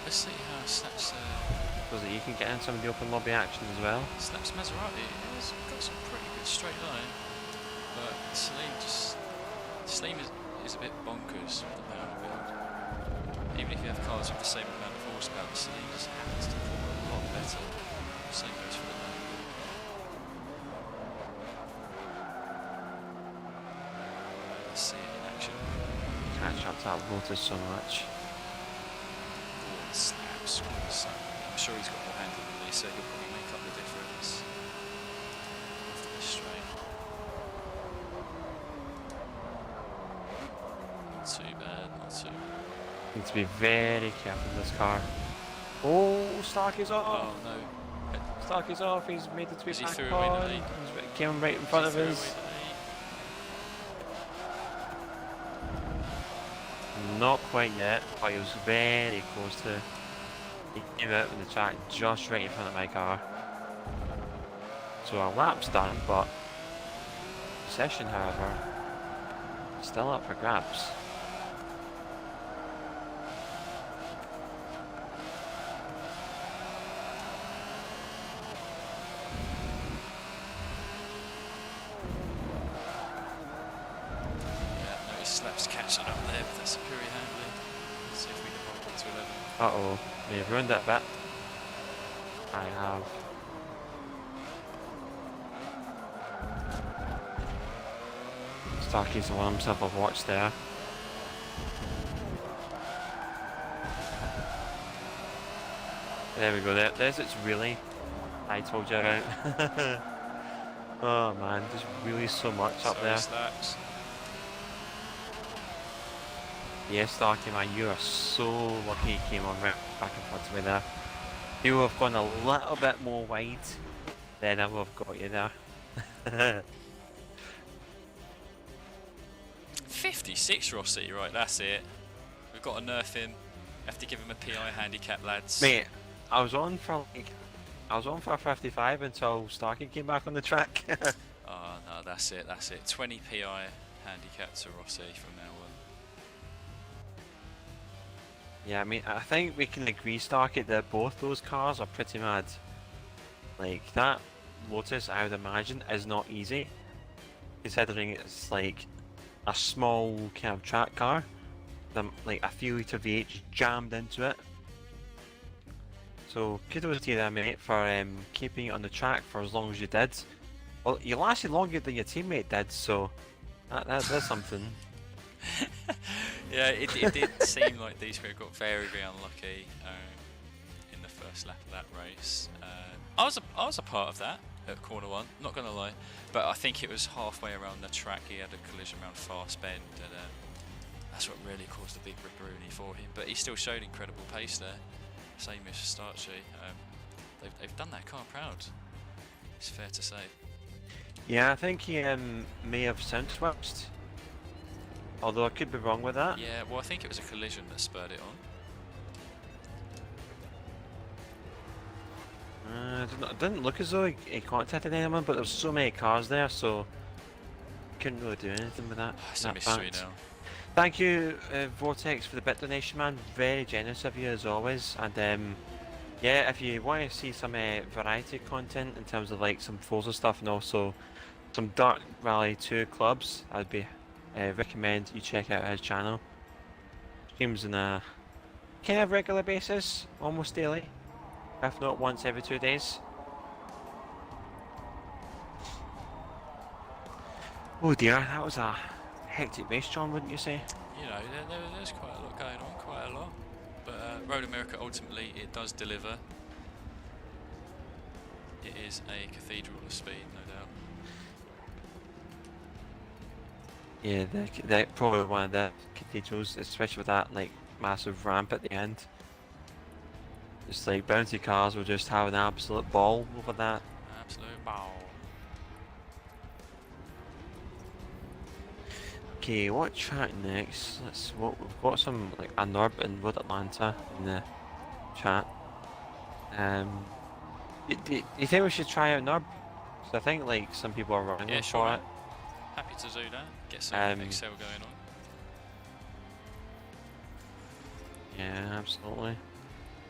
Let's see how Slaps. So that you can get in some of the open lobby action as well. Slaps Maserati has got some pretty good straight line, but Saleem is a bit bonkers with the power build. Even if you have cars with the same amount of horsepower, the Saleem just happens to perform a lot better. Same goes for the manual. Let's see it in action. Catch up that Lotus so much. Slaps. I'm sure he's got more handling than me, so he'll probably make up the difference after this straight. Not too bad, not too bad. Need to be very careful with this car. Oh, Stark is off! Oh no. Stark is off, he's made the tweet He back threw away the on. lead. He came right in front of us. Not quite yet, but he was very close to. He came out with the track just right in front of my car. So our lap's done, but session, however, still up for grabs. Slaps catching up there with that superior handling. Let's see if we can hold it to 11. Uh-oh, may have ruined that bit. I have. Starkey's won himself a watch there. There we go, there's its really. I told you about. Oh man, there's really so much up there. Slaps. Yes, Starkey man, you are so lucky you came on right back in front of me there. You would have gone a little bit more wide, then I would have got you there. 56 Rossi, right, that's it. We've got to nerf him. Have to give him a PI handicap, lads. Mate, I was on for a 55 until Starkey came back on the track. Oh no, that's it. 20 PI handicap to Rossi from now on. Yeah, I mean, I think we can agree, Starkey, that both those cars are pretty mad. Like, that Lotus, I would imagine, is not easy, considering it's like a small kind of track car, like a few litre V8 jammed into it. So, kudos to you there, mate, for keeping it on the track for as long as you did. Well, you lasted longer than your teammate did, so that's something. Yeah, it did seem like these three got very, very unlucky in the first lap of that race. I was a part of that at corner one, not gonna lie, but I think it was halfway around the track he had a collision around fast bend, and that's what really caused the big ripperoonie for him. But he still showed incredible pace there, same as Starchy. They've done that car proud. It's fair to say. Yeah, I think he may have sound switched. Although I could be wrong with that. Yeah, well I think it was a collision that spurred it on. It didn't look as though he contacted anyone, but there was so many cars there, so couldn't really do anything with that. It's a mystery now. Thank you, Vortex, for the bit donation, man. Very generous of you as always. And yeah, if you want to see some variety content in terms of like some Forza stuff and also some Dark Rally 2 clubs, I'd be recommend you check out his channel. Streams on a kind of regular basis, almost daily, if not once every 2 days. Oh dear, that was a hectic race, John, wouldn't you say? You know, there's quite a lot going on, quite a lot. But Road America, ultimately, it does deliver. It is a cathedral of speed, no doubt. Yeah, they're probably one of the cathedrals, especially with that like massive ramp at the end. Just like bounty cars will just have an absolute ball over that. Absolute ball. Okay, what track next? We've got some like a Nurb in Wood Atlanta in the chat. Do you think we should try out Nurb? So I think like some people are running for it. Happy to do that. Get some Excel going on. Yeah, absolutely.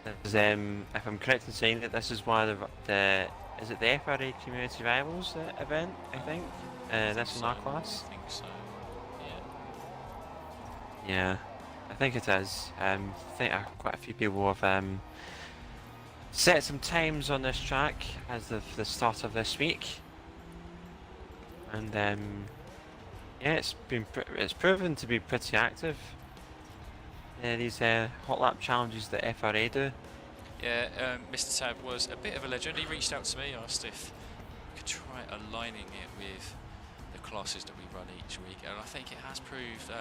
This is, if I'm correct in saying that this is one of the is it the FRA Community Rivals event? I think. This is our class. I think so. Yeah, I think it is. I think quite a few people have set some times on this track as of the start of this week, and yeah, it's proven to be pretty active. These hot lap challenges that FRA do. Yeah, Mr. Tab was a bit of a legend. He reached out to me, asked if we could try aligning it with the classes that we run each week, and I think it has proved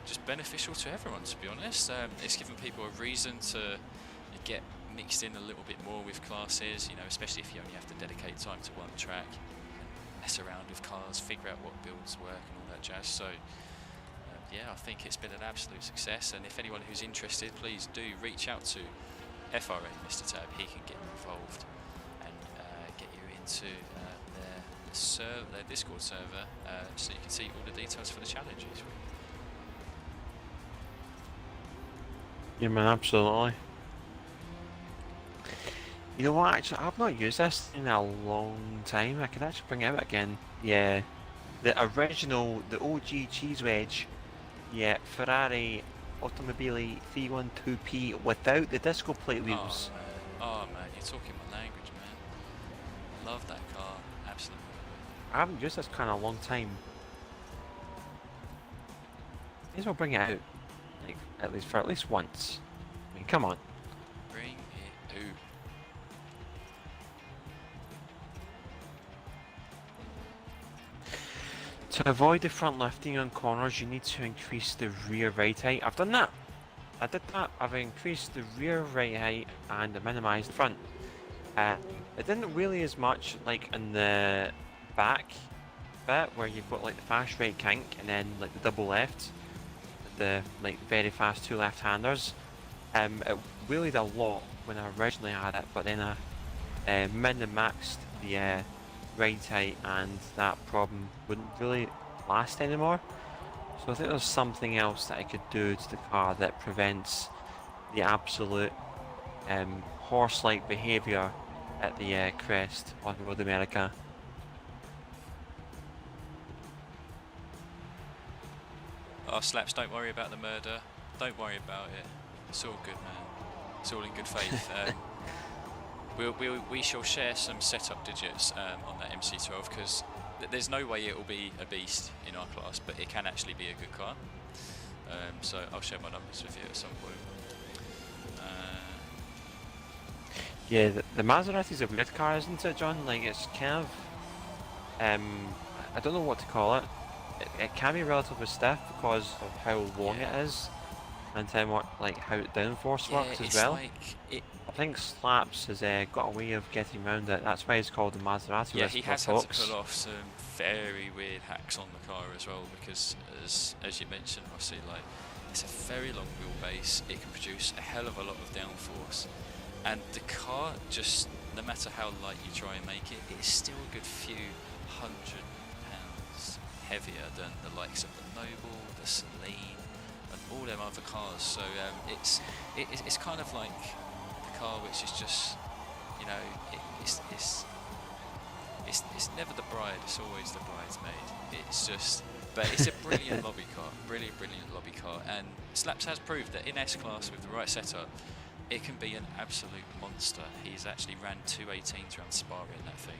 just beneficial to everyone, to be honest. It's given people a reason to get mixed in a little bit more with classes, you know, especially if you only have to dedicate time to one track, and mess around with cars, figure out what builds work and all that jazz. So yeah, I think it's been an absolute success, and if anyone who's interested, please do reach out to FRA, Mr. Tab. He can get involved and get you into their Discord server, so you can see all the details for the challenge each week. Yeah, man, absolutely. You know what, actually, I've not used this in a long time. I could actually bring it out again. Yeah, the original, the OG cheese wedge. Yeah, Ferrari Automobili 312P without the disco plate wheels. Oh man, you're talking my language, man. Love that car, absolutely. I haven't used this car in a long time. May as well bring it out. Like, at least for at least once. I mean, come on. Bring it out. To avoid the front lifting on corners, you need to increase the rear right height. I've done that. I did that. I've increased the rear right height and minimised the front. It didn't really as much like in the back bit where you've got like the fast right kink and then like the double left. The like very fast two left-handers. It wheelied a lot when I originally had it, but then I min-maxed the right height and that problem wouldn't really last anymore. So I think there's something else that I could do to the car that prevents the absolute horse-like behaviour at the crest on Road America. Oh, Slaps, don't worry about the murder. Don't worry about it. It's all good, man. It's all in good faith. We shall share some setup digits on that MC12 because there's no way it will be a beast in our class, but it can actually be a good car. So I'll share my numbers with you at some point. Yeah, the Maserati's a weird car, isn't it, John? Like, it's kind of... I don't know what to call it. It can be relatively stiff because of how long it is, and then how downforce works as well. I think Slaps has got a way of getting around it. That's why it's called the Maserati. Yeah, he has had to pull off some very weird hacks on the car as well, because as you mentioned, Rossi, like, it's a very long wheelbase. It can produce a hell of a lot of downforce, and the car just, no matter how light you try and make it, it's still a good few £100 heavier than the likes of the Noble, the Celine, and all them other cars. So it's kind of like the car which is just, you know, it's never the bride, it's always the bridesmaid. It's just, but it's a brilliant lobby car, brilliant lobby car, and Slaps has proved that in S-Class with the right setup, it can be an absolute monster. He's actually ran 218s around Spa in that thing,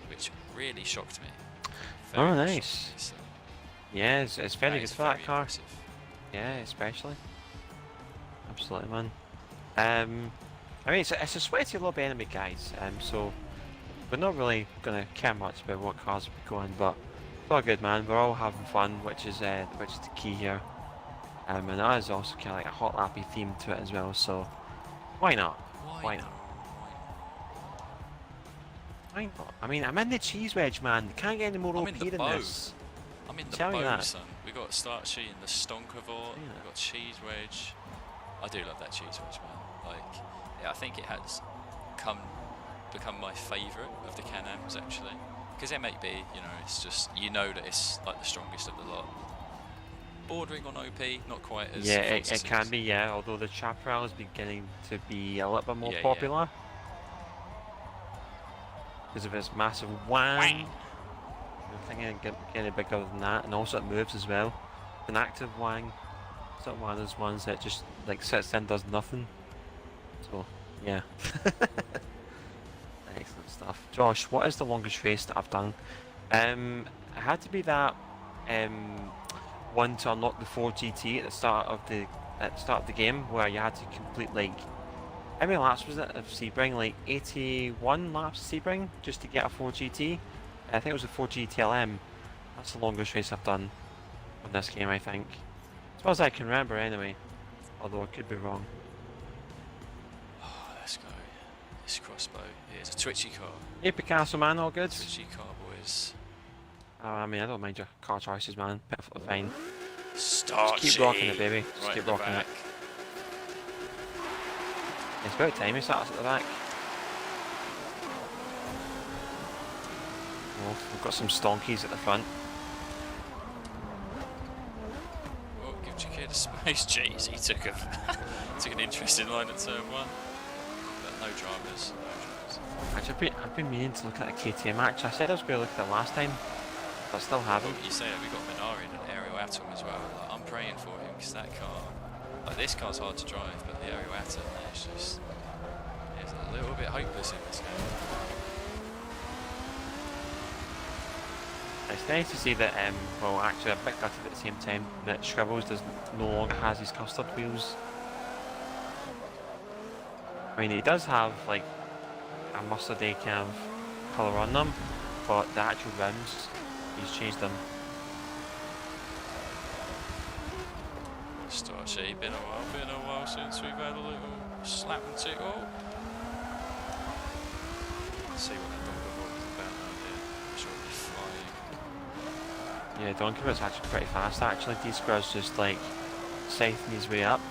which really shocked me. Very nice. So yeah, it's very good for that car. Impressive. Yeah, especially. Absolutely, man. I mean, it's a sweaty lobby anyway, guys. So we're not really gonna care much about what cars we go in, but it's all good, man. We're all having fun, which is the key here. And that is also kind of like a hot lappy theme to it as well. So why not? Why not? I mean, I'm in the cheese wedge, man. Can't get any more OP than this. I'm in the bow, son. We got start sheet in the Stonkervort. We got cheese wedge. I do love that cheese wedge, man. Like, yeah, I think it has become my favourite of the Can-Ams actually. Because M8B, you know, it's just, you know that it's like the strongest of the lot. Bordering on OP, not quite as. Yeah, it can be, yeah. Although the Chaparral is beginning to be a little bit more popular. Yeah. Because of its massive wang. I'm thinking getting bigger than that, and also it moves as well. An active wang. It's not one of those ones that just like sits in and does nothing. So yeah. Excellent stuff. Josh, what is the longest race that I've done? It had to be that one to unlock the 4GT at the start of the game, where you had to complete like, how many laps was it of Sebring? Like 81 laps of Sebring just to get a 4GT. I think it was a 4GTLM. That's the longest race I've done on this game, I think. As far as I can remember anyway. Although I could be wrong. Oh, let's go. This crossbow is a twitchy car. Hey Picasso, man, all good? Twitchy car, boys. I mean, I don't mind your car choices, man. Perfectly fine. Start. Just keep rocking it, baby. Just right keep rocking it. It's about time he starts at the back. Oh, we've got some stonkies at the front. Oh, give Chiquita space. Jeez, he took an interesting line at turn 1. But no dramas. Actually, I've been meaning to look at a KTM match. I said I was going to look at it last time, but I still haven't. Well, you say that we got Minari and Aerial Atom as well. Like, I'm praying for him because that car, like this car's hard to drive, but the Aerial Atom is just, it's a little bit hopeless in this game. It's nice to see that, well, actually, a bit gutted at the same time that Scribbles no longer has his custard wheels. I mean, he does have like a mustardy kind of colour on them, but the actual rims, he's changed them. Start sheet, been a while since we've had a little slap and tickle. Let's see what that Donkervort is about now here. Sure it'll be flying. Yeah, Donkervort's actually pretty fast actually. D-Square's just like scything his way up.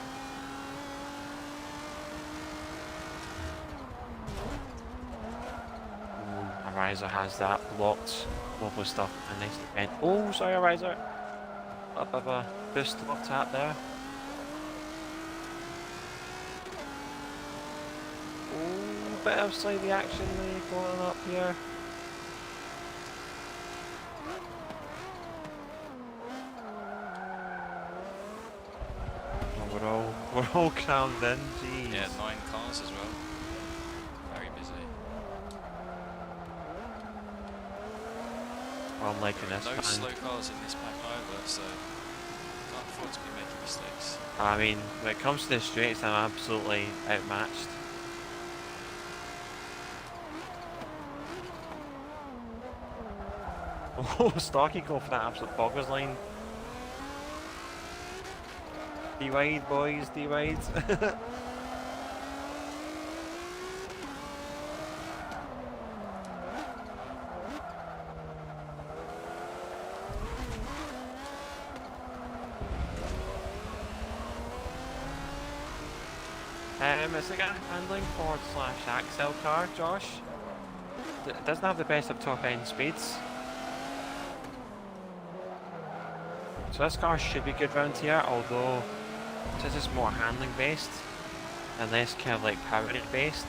Ariza has that blocked lovely stuff and nice defend. Oh, sorry Ariza. A bit of a boost off tap there. Oh, bit of slidey action there going up here. Oh, we're all crammed in, jeez. Yeah, 9 cars as well. Very busy. Well, I'm liking this. No slow cars in this pack either, so can't afford to be making mistakes. I mean, when it comes to the straights, I'm absolutely outmatched. Oh, Starkey go for that absolute boggers line. D-wide, boys, D-wide. Is it a handling / Axel car, Josh? It doesn't have the best of top end speeds. So this car should be good round here, although this is more handling based and less kind of like power based.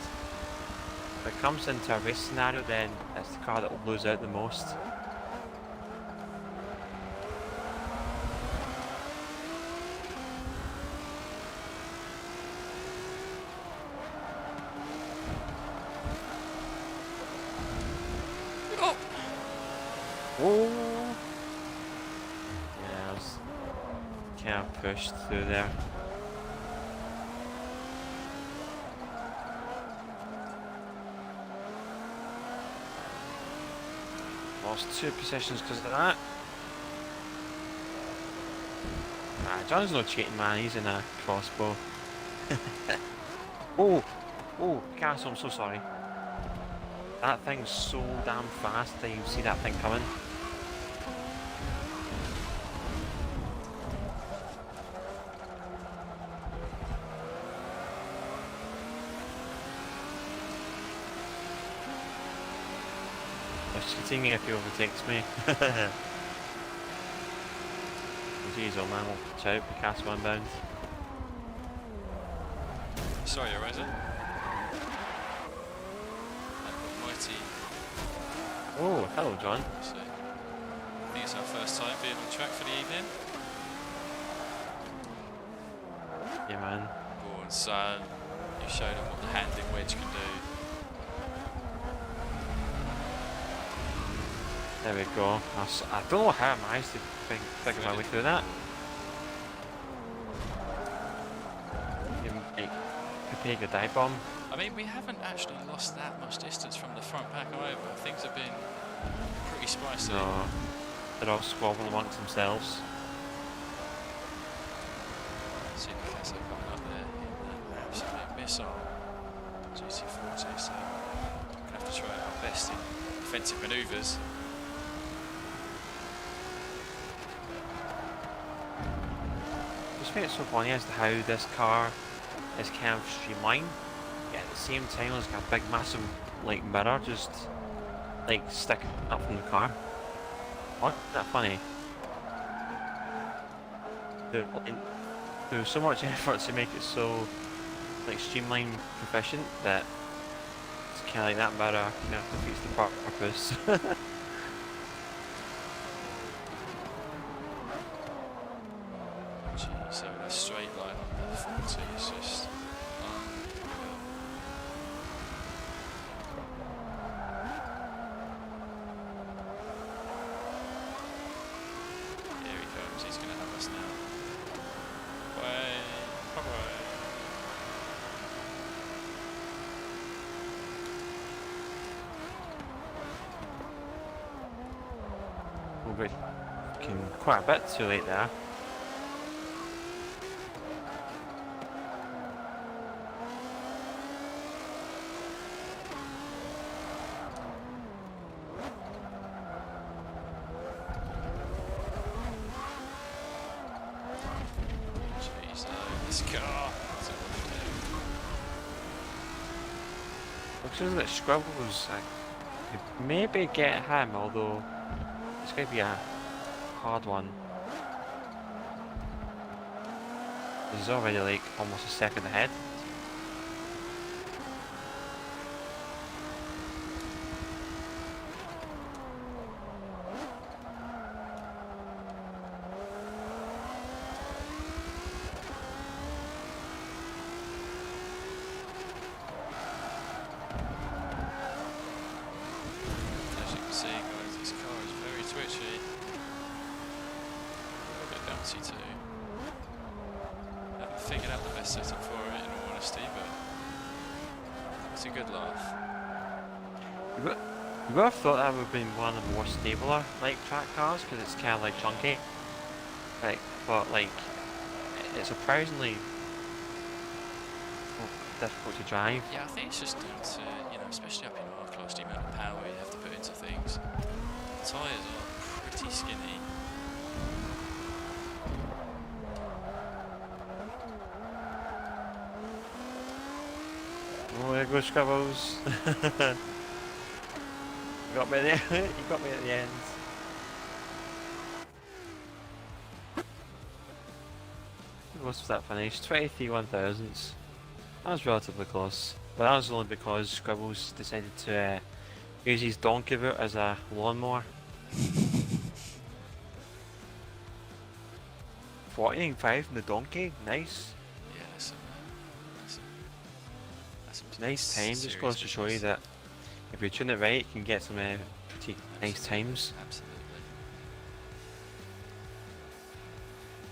If it comes into a race scenario, then it's the car that will lose out the most. Oh! Yeah, I was kind of pushed through there. Lost 2 positions because of that. John's no cheating, man. He's in a crossbow. Oh! Oh, Castle, I'm so sorry. That thing's so damn fast that you see that thing coming. Let's continue if he overtakes me. Jeez, oh man, watch out, Castle inbound. Sorry, Eraser. Oh, hello, John. So, I think it's our first time being on track for the evening. Yeah, man. Born son, you showed them what the handling wedge can do. There we go. I don't know how I managed to figure my way through that. Prepare your dive bomb. I mean, we haven't actually lost that much distance from the front pack either. Things have been pretty spicy. No, they're all squabbling amongst themselves. See the Casso coming up there in the absolute missile GT40, so we're going to have to try our best in defensive manoeuvres. I just think it's so funny as to how this car is kind of streamlined. Yeah, at the same time, it's got a big, massive, like, mirror just, like, sticking up from the car. Isn't that funny? There's so much effort to make it so, like, streamlined, proficient that it's kind of like that mirror kind of defeats the purpose. Gee, so a straight line on the 40 is just he's going to have us now. Way, away. We're quite a bit too late there. Looks like Scribbles, I could maybe get him, although it's going to be a hard one. He's already like almost a second ahead. Too. Haven't figured out the best setup for it, in all honesty, but it's a good laugh. You would have thought that would have been one of the more stabler like track cars because it's kind of like chunky, like, but like it's surprisingly difficult to drive. Yeah, I think it's just down to, you know, especially up in our class, the amount of power you have to put into things. The tyres are pretty skinny. Oh, there goes Scribbles. You got me there. You got me at the end. close was that finish? 23 1,000ths. That was relatively close. But that was only because Scribbles decided to use his donkey route as a lawnmower. 49.5 from the donkey, nice. Yeah, that's nice time. Just goes to show you that if you tune it right, you can get some pretty nice times. Absolutely.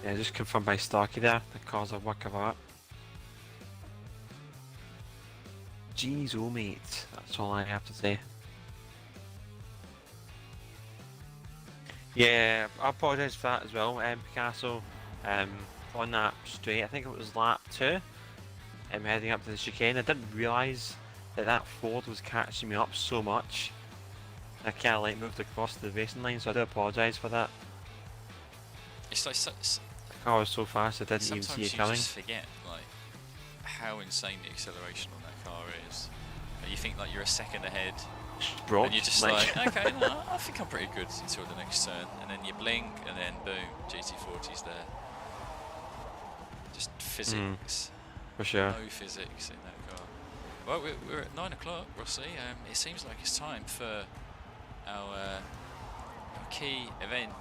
Yeah, just confirmed by Starkey there. The car's a work of art. Jeez, oh mate, that's all I have to say. Yeah, I apologise for that as well, Picasso. On that straight, I think it was lap 2, heading up to the chicane. I didn't realise that that Ford was catching me up so much. I kind of like moved across the racing line, so I do apologise for that. It's like the car was so fast I didn't even see it coming. Sometimes you just forget like how insane the acceleration on that car is. And you think like you're a second ahead, and you're just like okay, no, I think I'm pretty good until the next turn, and then you blink, and then boom, GT40's there. Just physics. For sure. No physics in that car. Well, we're at 9 o'clock, Rossi. It seems like it's time for our key event,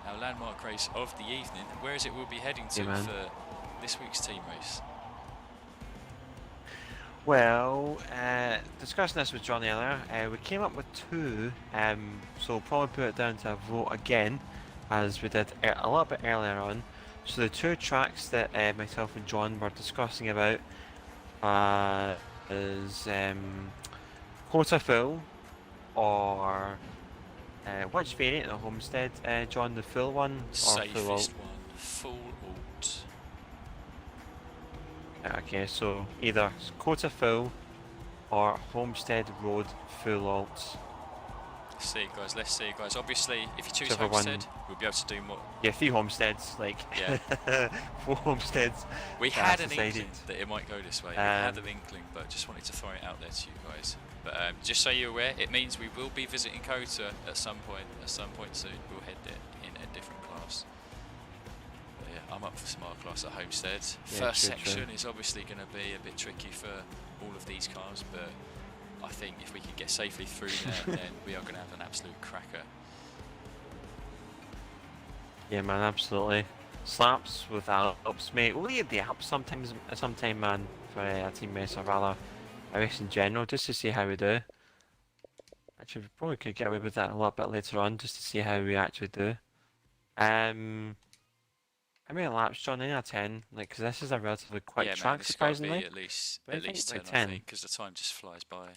our landmark race of the evening. Where is it we'll be heading to for this week's team race? Well, discussing this with John earlier, we came up with 2, so we'll probably put it down to a vote again, as we did a little bit earlier on. So the 2 tracks that myself and John were discussing about is Quarter Full, or which variant of Homestead, John, the full one or Safest full alt? one, full alt. Okay, so either Quarter Full or Homestead Road full alt. Let's see guys. Obviously, if you choose Homestead, we'll be able to do more. Yeah, 3 Homesteads, like, yeah. 4 Homesteads. We had an inkling that it might go this way. We had an inkling, but just wanted to throw it out there to you guys. But just so you're aware, it means we will be visiting Kota at some point soon. We'll head there in a different class. But yeah, I'm up for some art class at Homestead. Yeah, First section is obviously going to be a bit tricky for all of these cars, but I think if we can get safely through there, then we are going to have an absolute cracker. Yeah, man, absolutely. Slaps with Alps, mate. We'll leave the Alps sometime, man, for a team race, or rather a race in general, just to see how we do. Actually, we probably could get away with that a little bit later on, just to see how we actually do. How many laps, John? 9 out of 10? Like, because this is a relatively quick track, surprisingly. Be at least 10, like I think, because the time just flies by.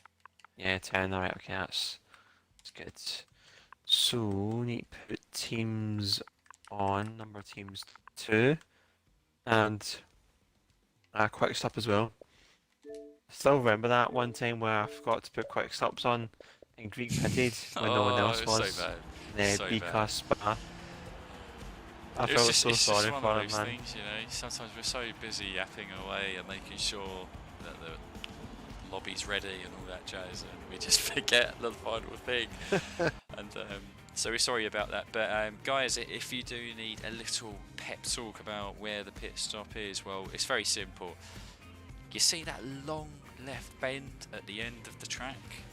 Yeah, 10. Alright, okay, that's good. So, we need to put teams on, number of teams 2, and a quick stop as well. Still remember that one time where I forgot to put quick stops on and Greek pitted when no one else was. So bad. In the B-class Spa. I felt so sorry for him, man. Things, you know, sometimes we're so busy yapping away and making sure that the lobby's ready and all that jazz, and we just forget the final thing. And so we're sorry about that. But guys, if you do need a little pep talk about where the pit stop is, well, it's very simple. You see that long left bend at the end of the track?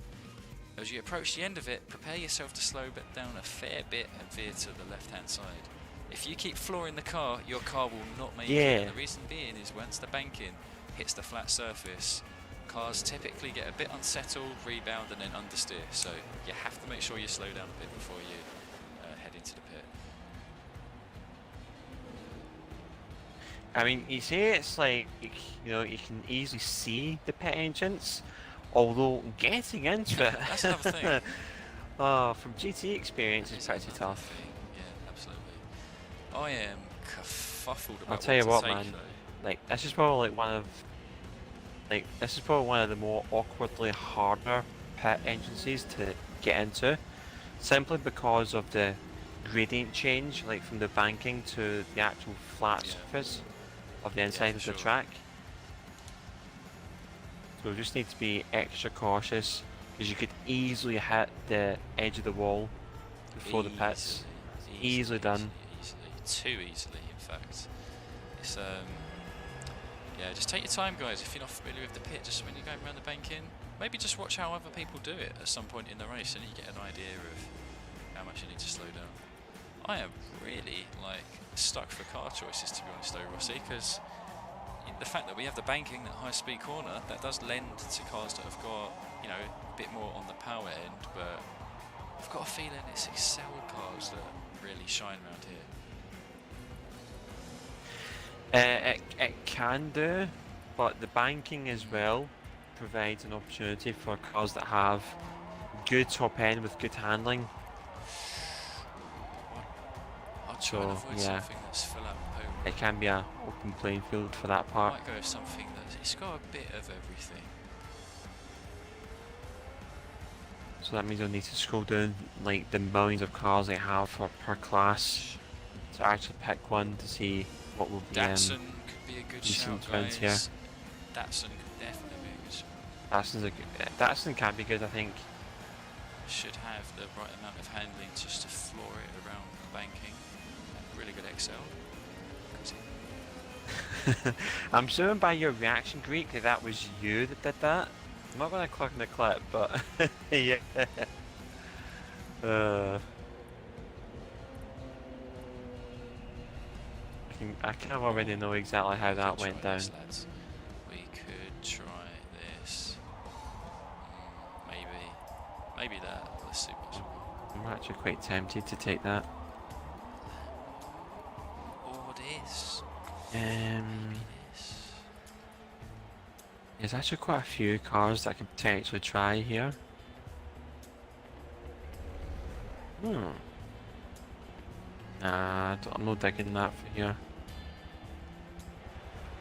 As you approach the end of it, prepare yourself to slow down a fair bit and veer to the left-hand side. If you keep flooring the car, your car will not make it. And the reason being is once the banking hits the flat surface, cars typically get a bit unsettled, rebound, and then understeer. So you have to make sure you slow down a bit before you head into the pit. I mean, you say it's like, you know, you can easily see the pit entrance, although getting into it, that's another thing. Oh, from GT experience, it's pretty tough. Yeah, absolutely. I am kerfuffled about I'll tell you what, take, man. though. Like, this is probably one of the more awkwardly harder pit entrances to get into, simply because of the gradient change, like from the banking to the actual flat surface of the inside of the track. So we just need to be extra cautious, because you could easily hit the edge of the wall before the pits. Easily done. Too easily, in fact. It's it's yeah, just take your time, guys. If you're not familiar with the pit, just when you're going around the banking, maybe just watch how other people do it at some point in the race, and you get an idea of how much you need to slow down. I am really like stuck for car choices, to be honest, though, Rossi, because the fact that we have the banking, that high-speed corner, that does lend to cars that have got, you know, a bit more on the power end, but I've got a feeling it's Excel cars that really shine around here. It can do, but the banking as well provides an opportunity for cars that have good top end with good handling. I'll try and avoid something that's full up home. It can be an open playing field for that part. I might go with something it's got a bit of everything. So that means I'll need to scroll down like the millions of cars they have for per class to actually pick one to see what will be Datsun could be a good shout, guys. Here. Datsun could definitely be a good shout. Datsun can be good, I think. Should have the right amount of handling just to floor it around the banking. Really good Excel. I'm assuming by your reaction, Greek, that was you that did that. I'm not going to click on the clip, but yeah. I kind of already know exactly how that went down. Lads. We could try this. Maybe that. Let's see what's I'm actually quite tempted to take that. Or this. There's actually quite a few cars that I can potentially try here. Nah, I'm not digging that for here.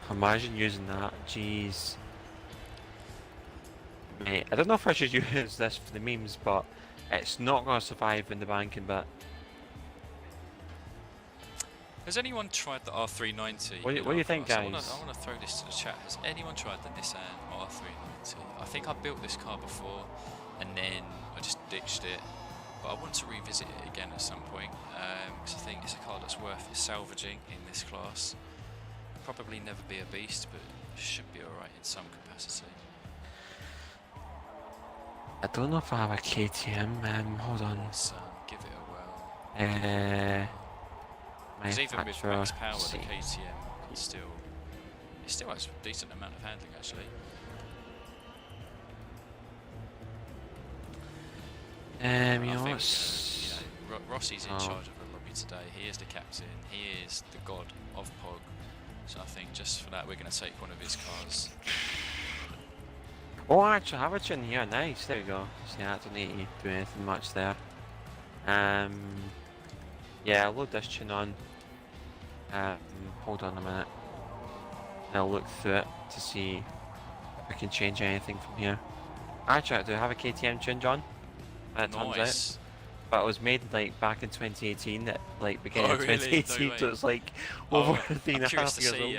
Imagine using that, jeez. Mate, I don't know if I should use this for the memes, but it's not going to survive in the banking bit. Has anyone tried the R390? What do you think, guys? I want to throw this to the chat. Has anyone tried the Nissan R390? I think I built this car before, and then I just ditched it. But I want to revisit it again at some point, because I think it's a car that's worth salvaging in this class. Probably never be a beast, but should be alright in some capacity. I don't know if I have a KTM, hold on. Let's give it a whirl. Because even with max power, the KTM can still has a decent amount of handling, actually. Rossi's in charge of the lobby today. He is the captain. He is the god of Pog. So I think just for that, we're going to take one of his cars. Oh, I actually have a tune here. Nice. There we go. So yeah, I don't need to do anything much there. Yeah, I'll load this tune on. Hold on a minute. I'll look through it to see if I can change anything from here. Actually, do I have a KTM tune, John? It turns out. But it was made like back in 2018, at like beginning of 2018, no, so it's like over 3.5 years old.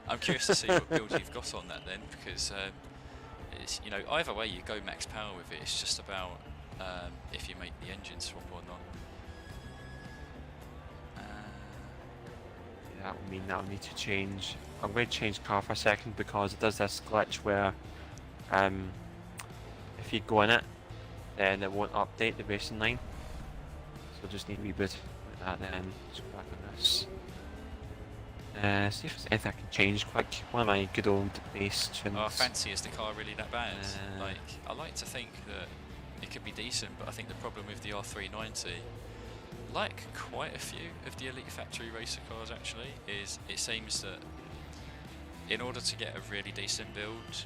I'm curious to see what build you've got on that then, because it's, you know, either way you go max power with it. It's just about if you make the engine swap or not. That would mean that I'll need to change. I'm going to change car for a second because it does this glitch where if you go in it, then it won't update the racing line. So just need to reboot like that then. Let's go back on this. See if there's anything I can change quick. One of my good old base tunes. Oh, fancy, is the car really that bad? Like, I like to think that it could be decent, but I think the problem with the R390, like quite a few of the Elite Factory Racer cars actually, is it seems that in order to get a really decent build,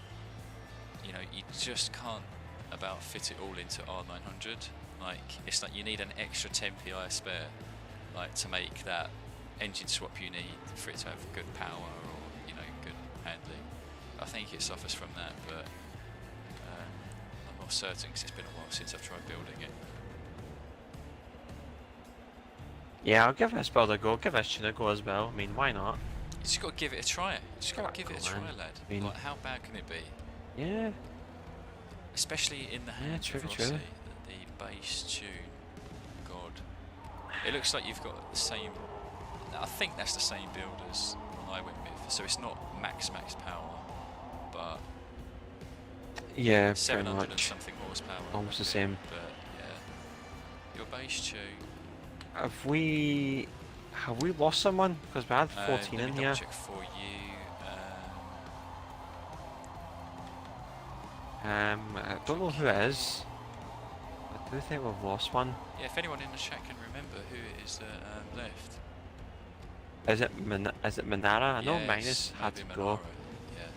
you know, you just can't about fit it all into R900. Like, it's like you need an extra 10 PI spare, like, to make that engine swap you need for it to have good power or, you know, good handling. I think it suffers from that, but I'm not certain because it's been a while since I've tried building it. Yeah, I'll give this build a go, give this tune a go as well. I mean, why not? You just got to give it a try. You just got to give it a try, lad. I mean, like, how bad can it be? Yeah. Especially in the hands of Rossi, the bass tune. God. It looks like you've got the same... I think that's the same build as I went with. So it's not max power, but yeah, 700 pretty and much. something horsepower. Almost the same. But yeah, your base tune. Have we lost someone? Because we had 14 let in me here. double check for you. I don't know who it is. I do think we've lost one. Yeah, if anyone in the chat can remember who it is that left. Is it Manara? I know Yeah, Minus had to Manara, go. Yeah.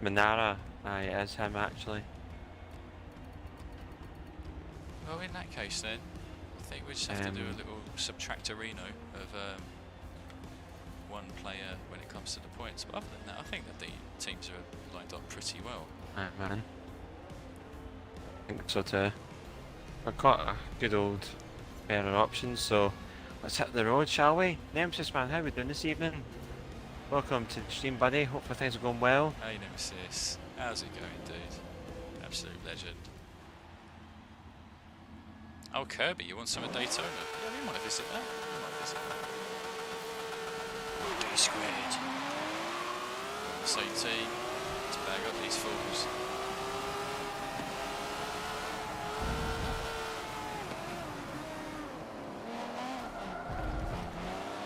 Manara, aye, it is him actually. Well, in that case then, I think we just have to do a little subtractorino of one player when it comes to the points. But other than that, I think that the teams are lined up pretty well. Aye, man. I think so too. We've got a good old pair of options, so let's hit the road, shall we? Nemesis man, how are we doing this evening? Welcome to the stream, buddy. Hopefully things are going well. Hey Nemesis, how's it going, dude? Absolute legend. Oh, Kirby, you want some of Daytona? Yeah, we might visit that. D squared. Same team to bag up these fools.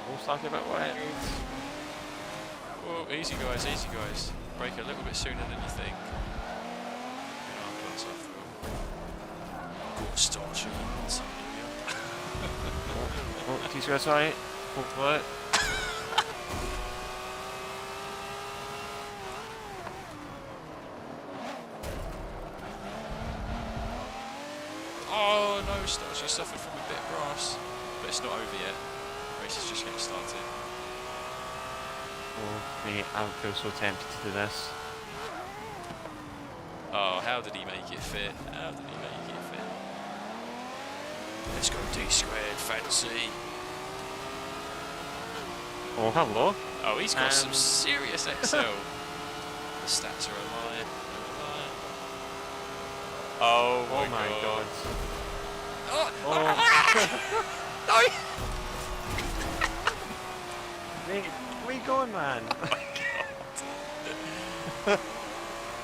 We'll start a bit wide. Whoa, easy guys, easy guys. Break a little bit sooner than you think. Good start, you Oh, T-square, sorry. What? Oh no, Stars, you suffered from a bit of grass. But it's not over yet. Race is just getting started. Oh, mate, I feel so tempted to do this. Oh, how did he make it fit? How did he make it fit? Let's go D squared, fancy. Oh, hello. Oh, he's got some serious XL. The stats are a lie. Oh my god. Oh! No! Mate, where you going, man?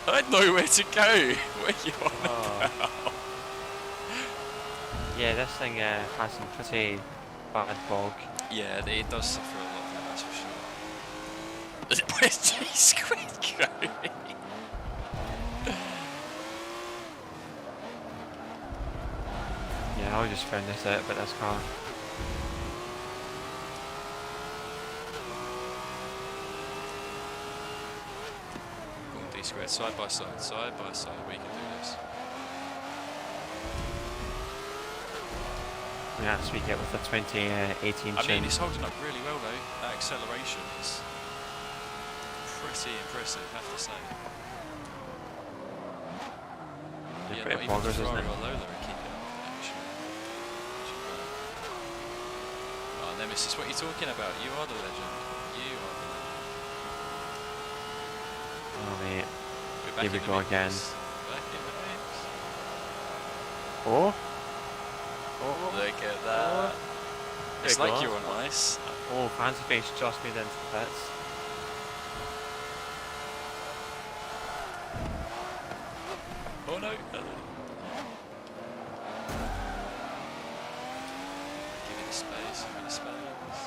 I had nowhere to go. Where you on about? Yeah, this thing has some pretty bad bog. Yeah, it does suffer a lot of that, that's for sure. Where's T-Squid going? Yeah, I just found this out about this car. Go on D-Squared, side by side, we can do this. Yeah, that's what we get with the 2018 I mean, it's holding up really well though. That acceleration is pretty impressive, I have to say. Yeah, Not pretty even progress, isn't Ferrari it? or Lola are keeping up with that, actually. Oh, Nemesis, what are you talking about? You are the legend. You are the legend. Oh, mate. We're back Here we in the go mix. again. Back in the mix. Oh! Look at that. It's like you're on ice. Oh, Fancy Face just made into the pits. Oh no. Give it a space, give it a space.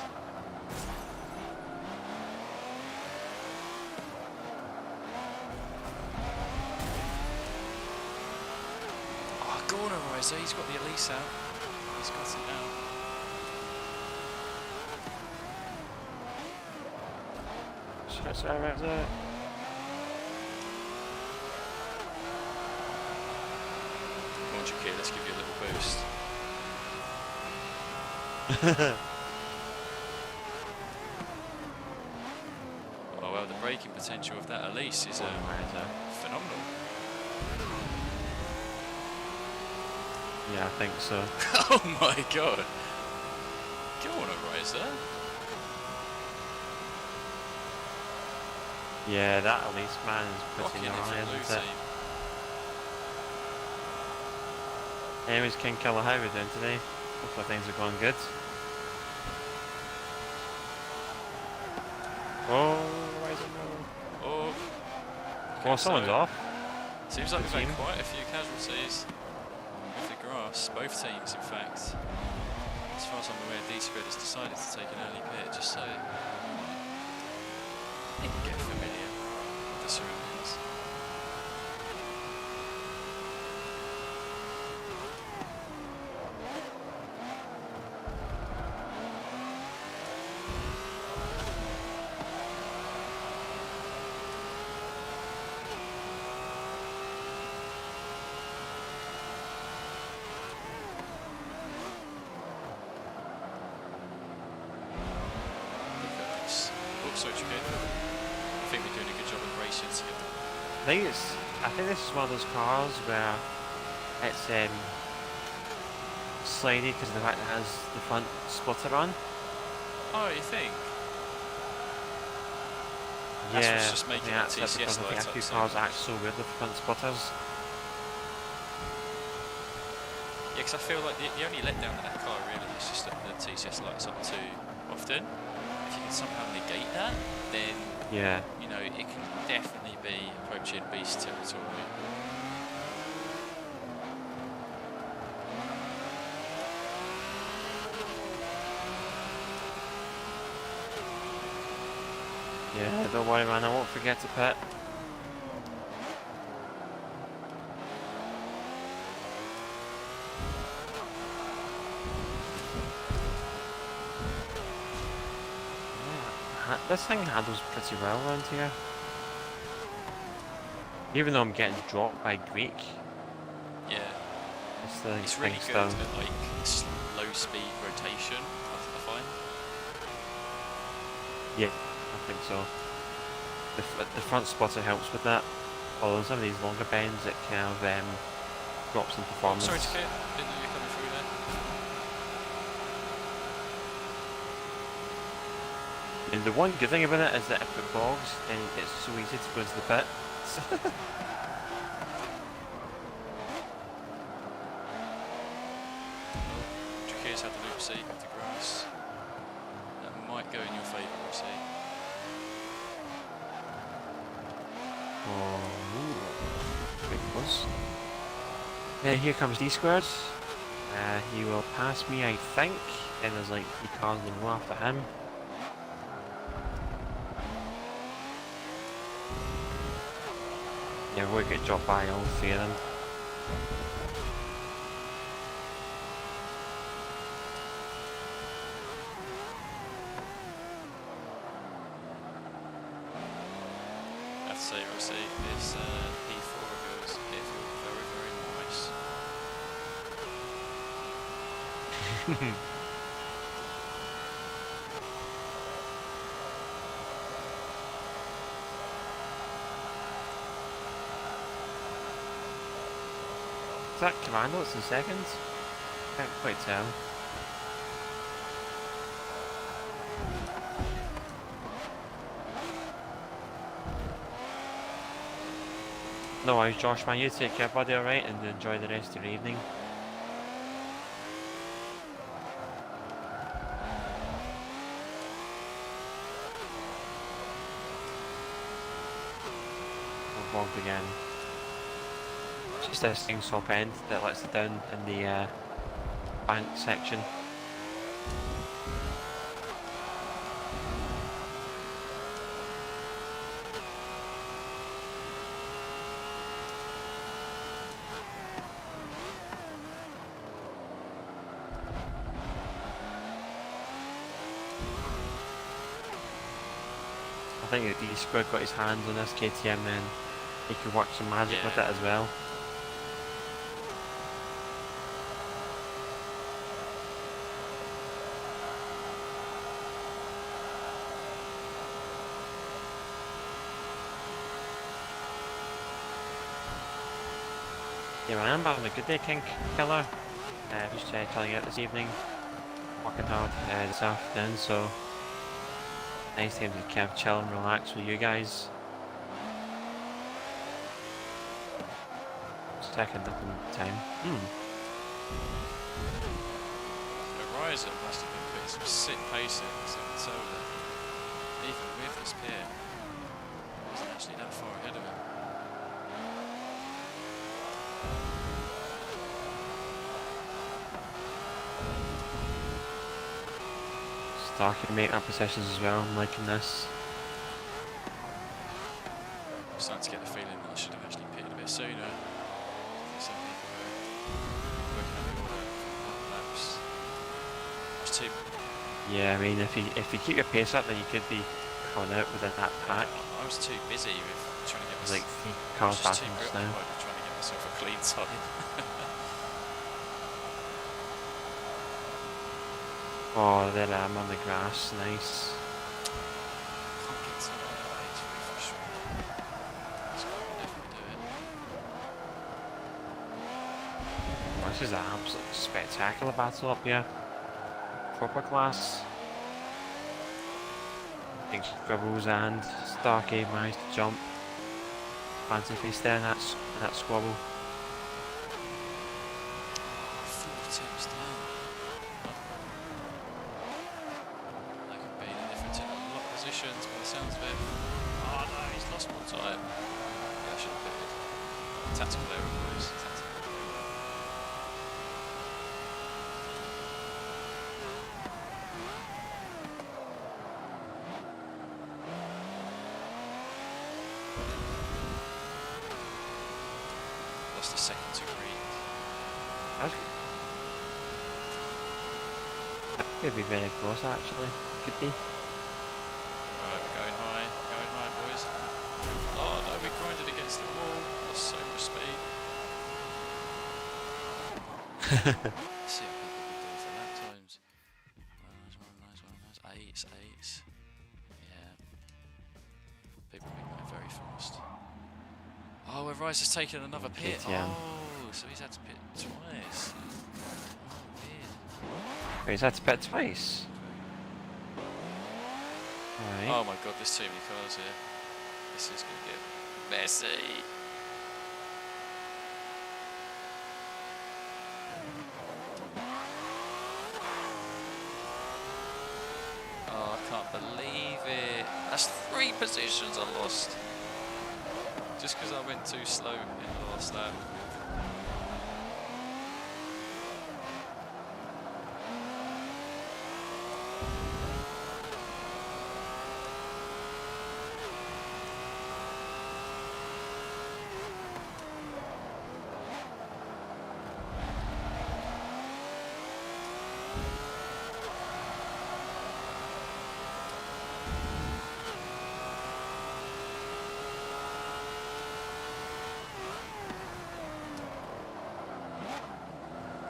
Oh, Gorner Riser, he's got the Elise out. He's got it now. Sorry about that. Come on, Jakir, let's give you a little boost. Oh well, the braking potential of that Elise is phenomenal. Yeah, I think so. Oh my god. Go on, Riser. Yeah, that Elise man is pretty Rocking it gnarly, for blue isn't it? team. Anyways, King Killer, how are we doing today? Hopefully things are going good. Oh, I don't know. Oh. Okay, well, someone's off. Seems like we've had quite a few casualties with the grass. Both teams, in fact. As far as I'm aware, D-Squared has decided to take an early pit just so they can get familiar with the surroundings. So it's good. I think we're doing a good job of racing together. I think this is one of those cars where it's slidey because of the fact it has the front splitter on. Oh, you think? Yeah, that's what's just making that TCS light up. A few cars act so weird with front splitters. Yeah, because I feel like the only letdown in that car really is just that the TCS lights up too often. If you can somehow negate that, then yeah, you know, it can definitely be approaching beast territory. Yeah, don't worry man, I won't forget to pit. This thing handles pretty well around here. Even though I'm getting dropped by Greek. Yeah. It's really good at like slow speed rotation, I find. Yeah, I think so. The front spotter helps with that. Although some of these longer bends it kind of drops in performance. Sorry to didn't know you're coming through there. And the one good thing about it is that if it bogs, then it's so easy to go into the pit. Here's how the loop seat with the grass. That might go in your favour, we'll see. Oh, big close. Then here comes D-Squared. He will pass me, I think. And there's like 3 cars in a row after him. Yeah, we'll get dropped by all 3 of them. I have to say, Rossi, this P4 of yours is very, very nice. Is that Commando? It's in seconds? Can't quite tell. No worries, Josh, man. You take care, buddy, alright? And enjoy the rest of your evening. We're bogged again. Just this thing's top end that lets it down in the bank section. I think if D-Squared got his hands on this KTM, then he could work some magic with it as well. Yeah, man, I'm having a good day, King Killer. Just telling you out this evening, working hard this afternoon, so nice time to kind of chill and relax with you guys. Second up in time. Horizon must have been putting some sick pace in, so I can tell that even with this pit, I wasn't actually that far ahead of him. Starkey making up positions as well, I'm liking this. I'm starting to get the feeling that I should have actually pitted a bit sooner. I think some people were working on the order for laps. It was too... Yeah, I mean, if you keep your pace up, then you could be coming out within that pack. I was too busy with trying to get There's myself... like 3 cars just passing too us now. preoccupied with trying to get myself a clean time. Oh, there I am on the grass, nice. Can't get to the right, it's really frustrating. This guy will definitely do it. Oh, this is an absolutely spectacular battle up here. Proper class. I think Scribbles and Starkey managed to jump. Fancy face there in that squabble. 4 tips down. That could be the difference in a lot of positions by the sounds of it. Oh no, he's lost more time. Yeah, I should have pitted. Tactical error, boys. Tactical error. Lost a second to green. That could be very close actually. Could be. Alright, we're going high, boys. Oh no, we grinded against the wall. Lost so much speed. Let's see what people can do for lap times. Nice. Eights. Yeah. People have been going very fast. Oh, Rise has taken another pit. Yeah. Oh, so he's had to pit twice. Oh, weird. He's had to pit twice. Alright. Oh my god, there's too many cars here. This is going to get messy. Oh, I can't believe it. That's 3 positions I lost. Just because I went too slow in the last lap.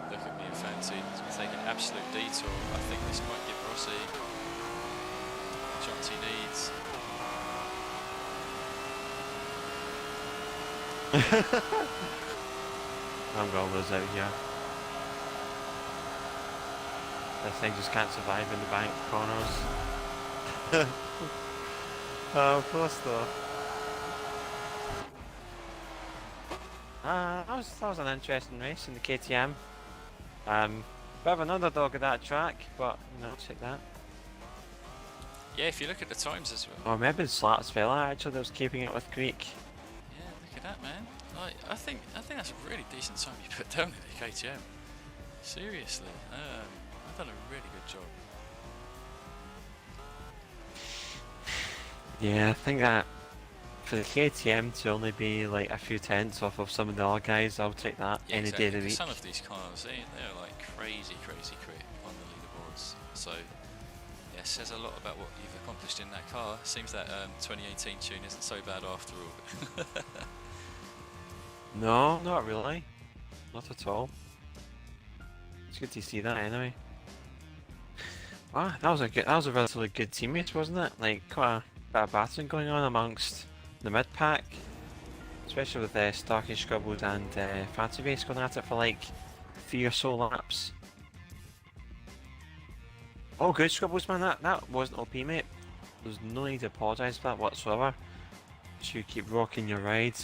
Look at me and Fancy. He's going to take an absolute detour. I think this might give Rossi the chance he needs. I'm going to lose out here. This thing just can't survive in the bank corners. Oh, of course though. That was an interesting race in the KTM. Bit of an underdog at that track, but you know, I'll take that. Yeah, if you look at the times as well. Or maybe Slats fella actually that was keeping it with Greek. Yeah, look at that, man. Like, I think that's a really decent time you put down in the KTM. Seriously, I've done a really good job. Yeah, I think that for the KTM to only be like a few tenths off of some of the other guys, I'll take that any day of the week. Some of these cars, they're like crazy quick on the leaderboards. So, yeah, says a lot about what you've accomplished in that car. Seems that 2018 tune isn't so bad after all. No, not really. Not at all. It's good to see that anyway. Ah, that was a relatively good team race, wasn't it? Like quite a bit of battling going on amongst the mid pack, especially with Starkey, Scribbles and Fancy Race going at it for like 3 or so laps. Oh, good Scribbles, man. That wasn't OP, mate. There's no need to apologise for that whatsoever. You keep rocking your ride.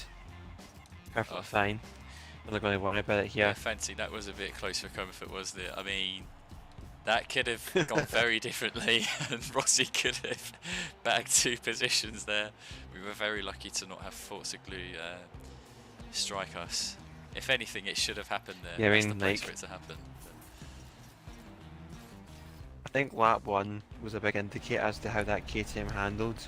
Perfectly fine. I'm not going to worry about it here. Yeah, Fancy, that was a bit close for comfort, wasn't it? I mean, That could have gone very differently, and Rossi could have bagged 2 positions there. We were very lucky to not have Forza Glue strike us. If anything, it should have happened there. Yeah, That's the place for it to happen. I think lap 1 was a big indicator as to how that KTM handled.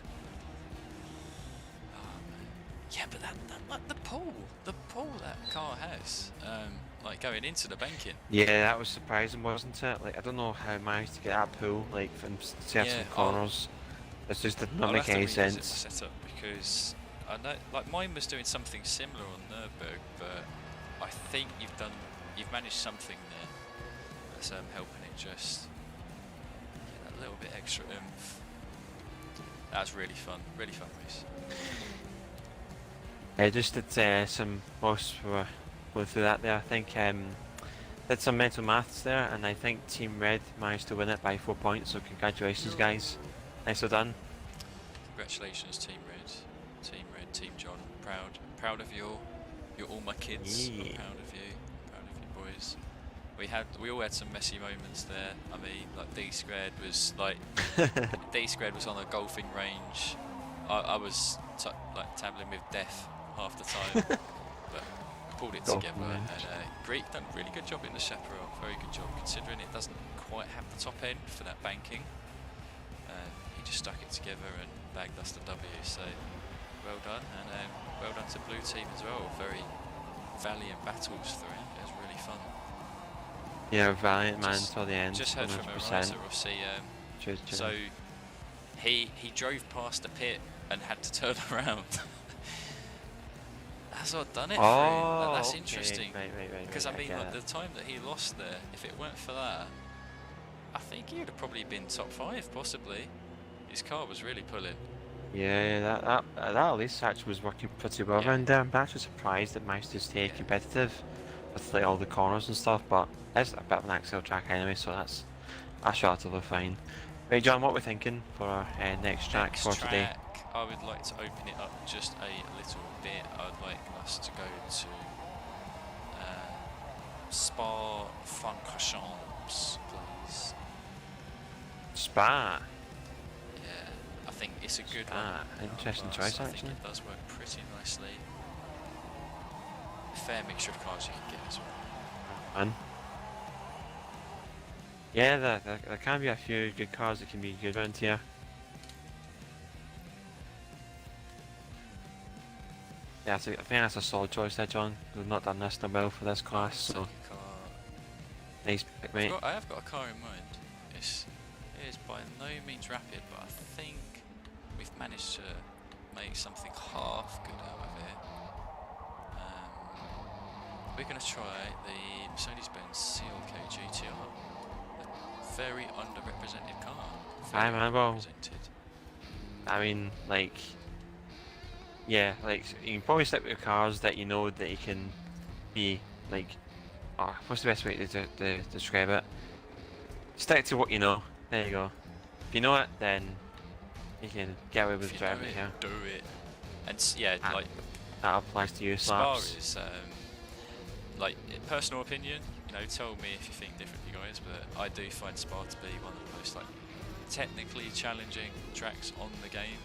Yeah, but that like the pull that car has, like going into the banking. Yeah, that was surprising, wasn't it? Like, I don't know how I managed to get that pull, like, from certain corners. It just did not make any sense. Setup because I know, like, mine was doing something similar on Nürburgring, but I think you've managed something there that's helping it just get a little bit extra oomph. That's really fun race. I just did some, whilst we were going through that there, I think did some mental maths there, and I think Team Red managed to win it by 4 points, so congratulations guys, nicely done. Congratulations Team Red, Team John, proud of you all. You're all my kids, I'm proud of you boys. We all had some messy moments there. I mean, like D Squared was on a golfing range. I was like tabling with death half the time, but pulled it together, and done a really good job in the chaparral. Very good job considering it doesn't quite have the top end for that banking. He just stuck it together and bagged us the W. So well done, and well done to Blue Team as well. Very valiant battles through it. It was really fun. Yeah, valiant man till the end. Just heard from Rossi. So he drove past the pit and had to turn around. That's what done it for him. That's interesting. Because I mean, like, the time that he lost there, if it weren't for that, I think he would have probably been top 5, possibly. His car was really pulling. Yeah, that at least actually was working pretty well around there. I'm actually surprised it managed to stay competitive with like all the corners and stuff, but it's a bit of an axle track anyway, so that's relatively fine. Right, John, what we're thinking for our next track for today? I would like to open it up just a little bit. I would like us to go to Spa-Francorchamps, please. Spa? Yeah, I think it's a good one. Interesting choice, actually. I think it does work pretty nicely. A fair mixture of cars you can get as well. Fun. Yeah, there can be a few good cars that can be good around here. Yeah, I think that's a solid choice there, John. We've not done this in a while for this class, so nice pick, mate. I have got a car in mind. It is by no means rapid, but I think we've managed to make something half good out of it. We're going to try the Mercedes-Benz CLK GTR. A very underrepresented car. I mean, like, yeah, like, you can probably stick with cars that you know that you can be, like, what's the best way to describe it? Stick to what you know. There you go. If you know it, then you can get away with driving it here. Do it. And yeah, like, that applies to you, Spa Slaps. is, like, personal opinion, you know, tell me if you think differently, guys, but I do find Spa to be one of the most, like, technically challenging tracks on the game.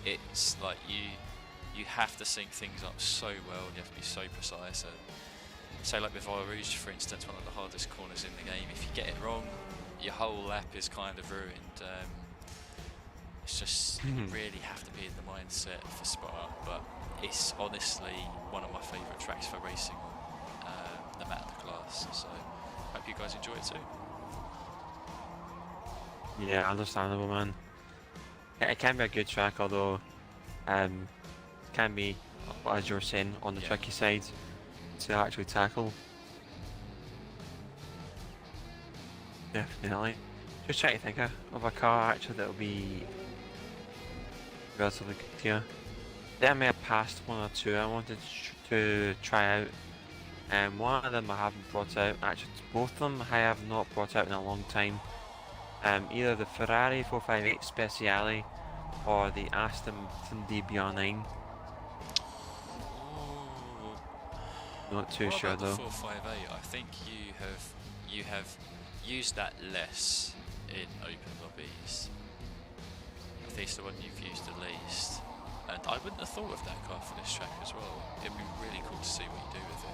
It's like you have to sync things up so well, you have to be so precise. And say like with Val Rouge, for instance, one of the hardest corners in the game, if you get it wrong, your whole lap is kind of ruined. It's just, you really have to be in the mindset for Spa, but it's honestly one of my favourite tracks for racing on, no matter the class. So hope you guys enjoy it too. Yeah, understandable, man. It can be a good track, although can be, as you were saying, on the tricky side to actually tackle. Definitely. Just trying to think of a car actually that will be relatively good here. Then I may have passed one or two I wanted to try out. One of them I haven't brought out. Actually, both of them I have not brought out in a long time. Either the Ferrari 458 Speciale or the Aston DBR9. Not too what sure about though. the 458? I think you have used that less in open lobbies. I think it's the one you've used the least. And I wouldn't have thought of that car for this track as well. It'd be really cool to see what you do with it.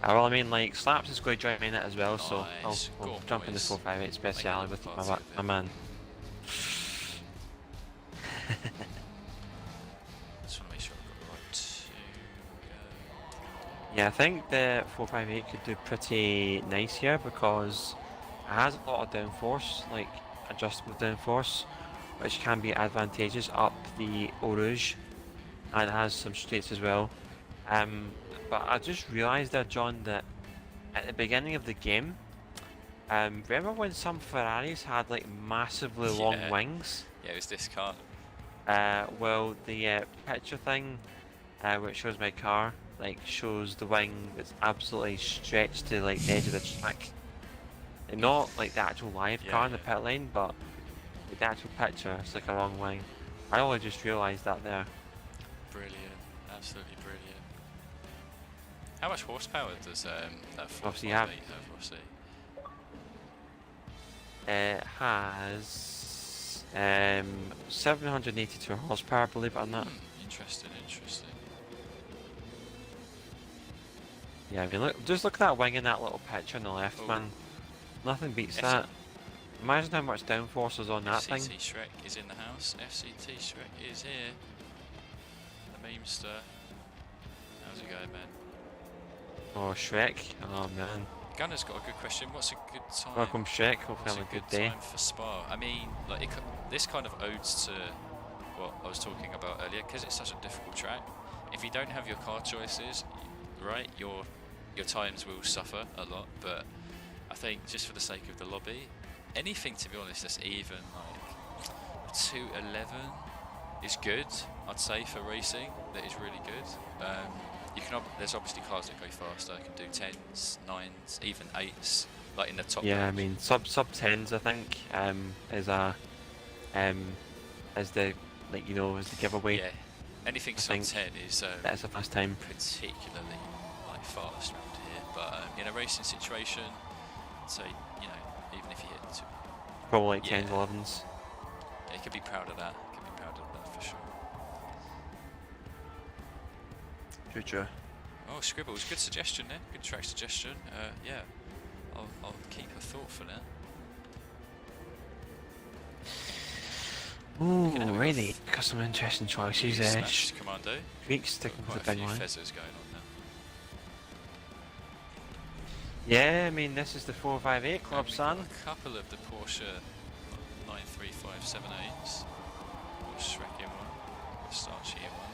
Well, I mean, like, Slaps is going to join me in it as well, so I'll on, jump in the boys. 458 special with party my man. Just want to make sure I've got the right two. Yeah, I think the 458 could do pretty nice here because it has a lot of downforce, like adjustable downforce, which can be advantageous up the Eau Rouge, and it has some straights as well. But I just realised there, John, that at the beginning of the game, remember when some Ferraris had like massively long wings? Yeah, it was this car. Well, the picture thing, which shows my car, like shows the wing that's absolutely stretched to like the edge of the track. And not like the actual live car in the pit lane, but the actual picture, it's like a long wing. I only just realised that there. Brilliant, absolutely brilliant. How much horsepower does that 458 have, Rossi? It has 782 horsepower, believe it or not. Interesting, interesting. Yeah, I mean, look, just look at that wing in that little picture on the left, man. Nothing beats that. Imagine how much downforce is on that thing. FCT Shrek is in the house. FCT Shrek is here. The memester. How's it going, man? Oh, Shrek. Oh, man. Gunner's got a good question. What's a good time? Welcome, Shrek. Hope you have a good day. Time for Spa? I mean, like this kind of odes to what I was talking about earlier, because it's such a difficult track. If you don't have your car choices, right, your times will suffer a lot. But I think just for the sake of the lobby, anything to be honest that's even like 211 is good. I'd say for racing, that is really good. You can there's obviously cars that go faster. Can do 10s, 9s, even 8s, like in the top. Yeah, range. I mean sub 10s. I think is the like is the giveaway. Yeah, anything sub 10 is that's the first time. Particularly like fast around here, but in a racing situation, so even if you hit probably like 10s, 11s. Yeah, you could be proud of that. You could be proud of that for sure. True. Oh, Scribbles, good suggestion there. Good track suggestion. Yeah, I'll keep a thought for that. Ooh, really? Got some interesting choices there. Commando. Greek sticking with the big one. Fezzers going on now. Yeah, I mean this is the 458 club, son. A couple of the Porsche 93578s. Or Shrek in one. Or Starchy in one.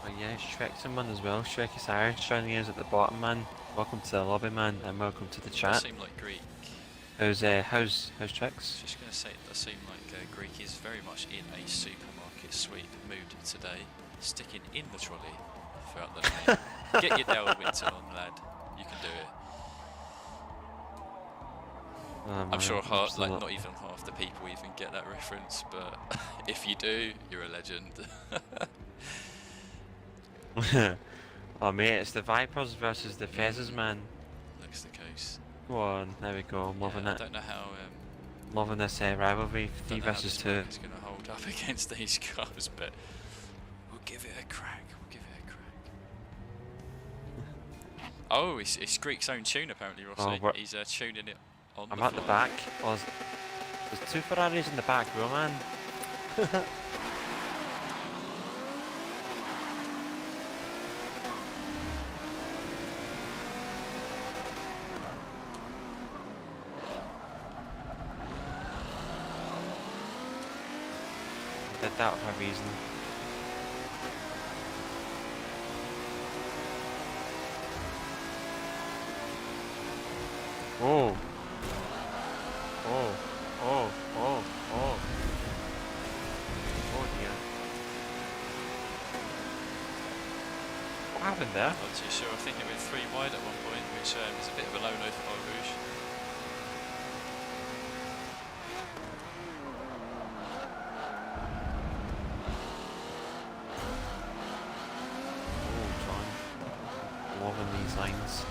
Oh yeah, Shrek's in one as well. Shrek is Irish joining us at the bottom, man. Welcome to the lobby, man, and welcome to the chat. Does seem like Greek. How's Trex? Just gonna say, it does seem like Greek is very much in a supermarket sweep mood today, sticking in the trolley throughout the night. Get your Dale Winter on, lad. You can do it. Oh, I'm sure not even half the people even get that reference, but if you do, you're a legend. Oh mate, it's the Vipers versus the Fezzes, man. Looks the case. Go on, there we go. I'm loving it. I don't know how. Loving this rivalry, 3 versus 2. It's going to hold up against these cars, but we'll give it a crack. Oh, it's Greek's own tune apparently, Rossi. He's tuning it on I'm the at the back. There's 2 Ferraris in the back row, man. Did that for a reason. Oh. Oh dear. What happened there? Not too sure. I think it went 3 wide at one point, which is a bit of a low note for Rouge. loving these lines.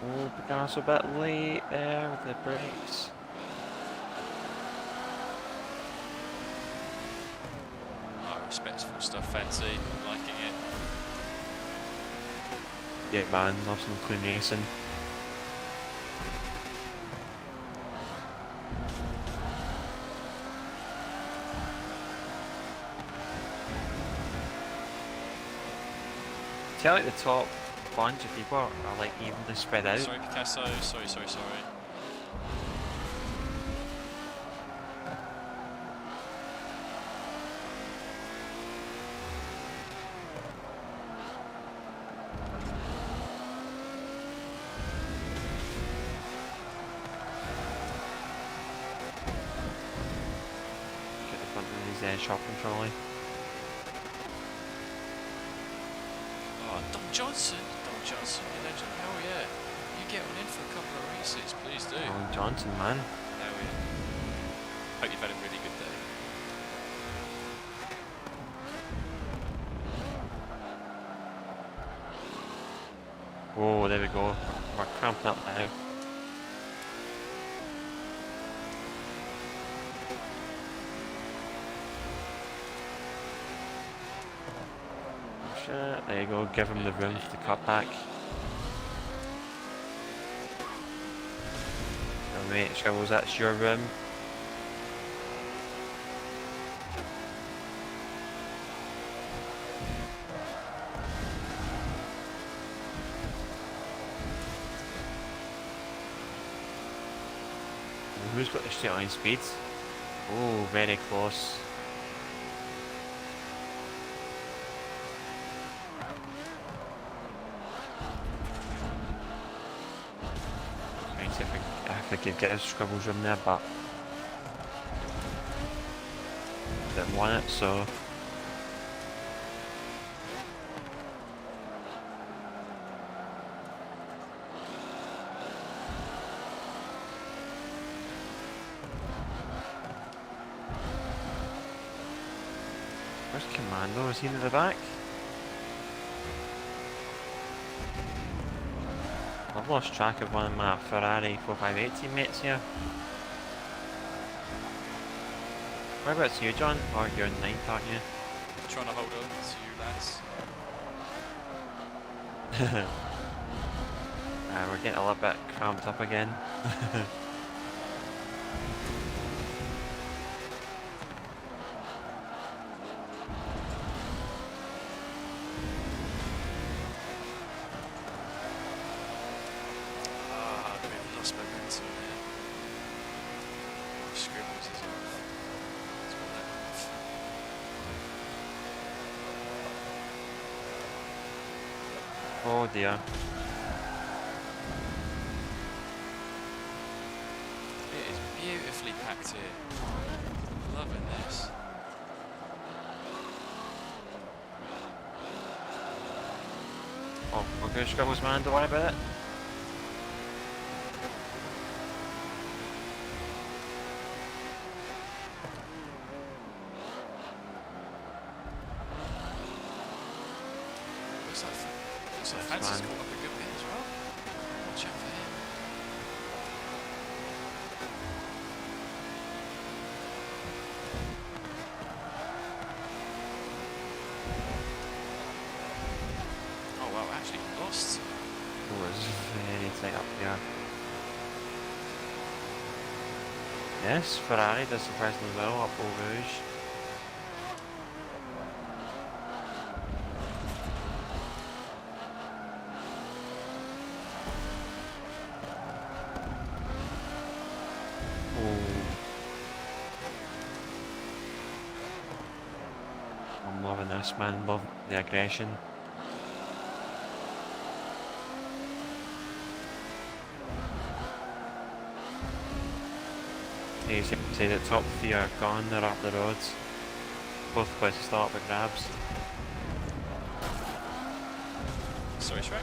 Oh, Picasso a bit late there with the brakes. Oh, respectful stuff, fancy, liking it. Yeah man, love some clean racing. I feel like the top bunch of people are like evenly spread out. Sorry Picasso, sorry. Get the front of his shopping trolley. Oh, Don Johnson, you legend, hell yeah. You get on in for a couple of races, please do. Don Johnson, man. Hell yeah. Hope you've had a really good day. Oh, there we go. We're cramping up now. Shit, there you go, give him the room for the cutback. Oh, mate, Shovels, that's your room. Who's got the straight line speeds? Oh, very close. Trying to see if I could get his Scribbles room there, but didn't want it, so where's Commando? Is he in the back? I've lost track of one of my Ferrari 458 teammates here. Whereabouts you, John? Oh, you're in 9th, aren't you? Trying to hold on to you lads. We're getting a little bit cramped up again. We've lost momentum here. Scribbles is off. Let's put that off. Oh dear. It is beautifully packed here. Loving this. Oh, okay, Scribbles man, don't worry about it. So Francis caught up a good bit as well. Watch out for him. Oh wow, actually lost. Oh, it's very tight up here. Yes, Ferrari does surprisingly well up Eau Rouge. I'm loving this, man. Love the aggression. As you can see, the top three are gone, they're up the roads. Both places still up with grabs. Sorry, Shrek.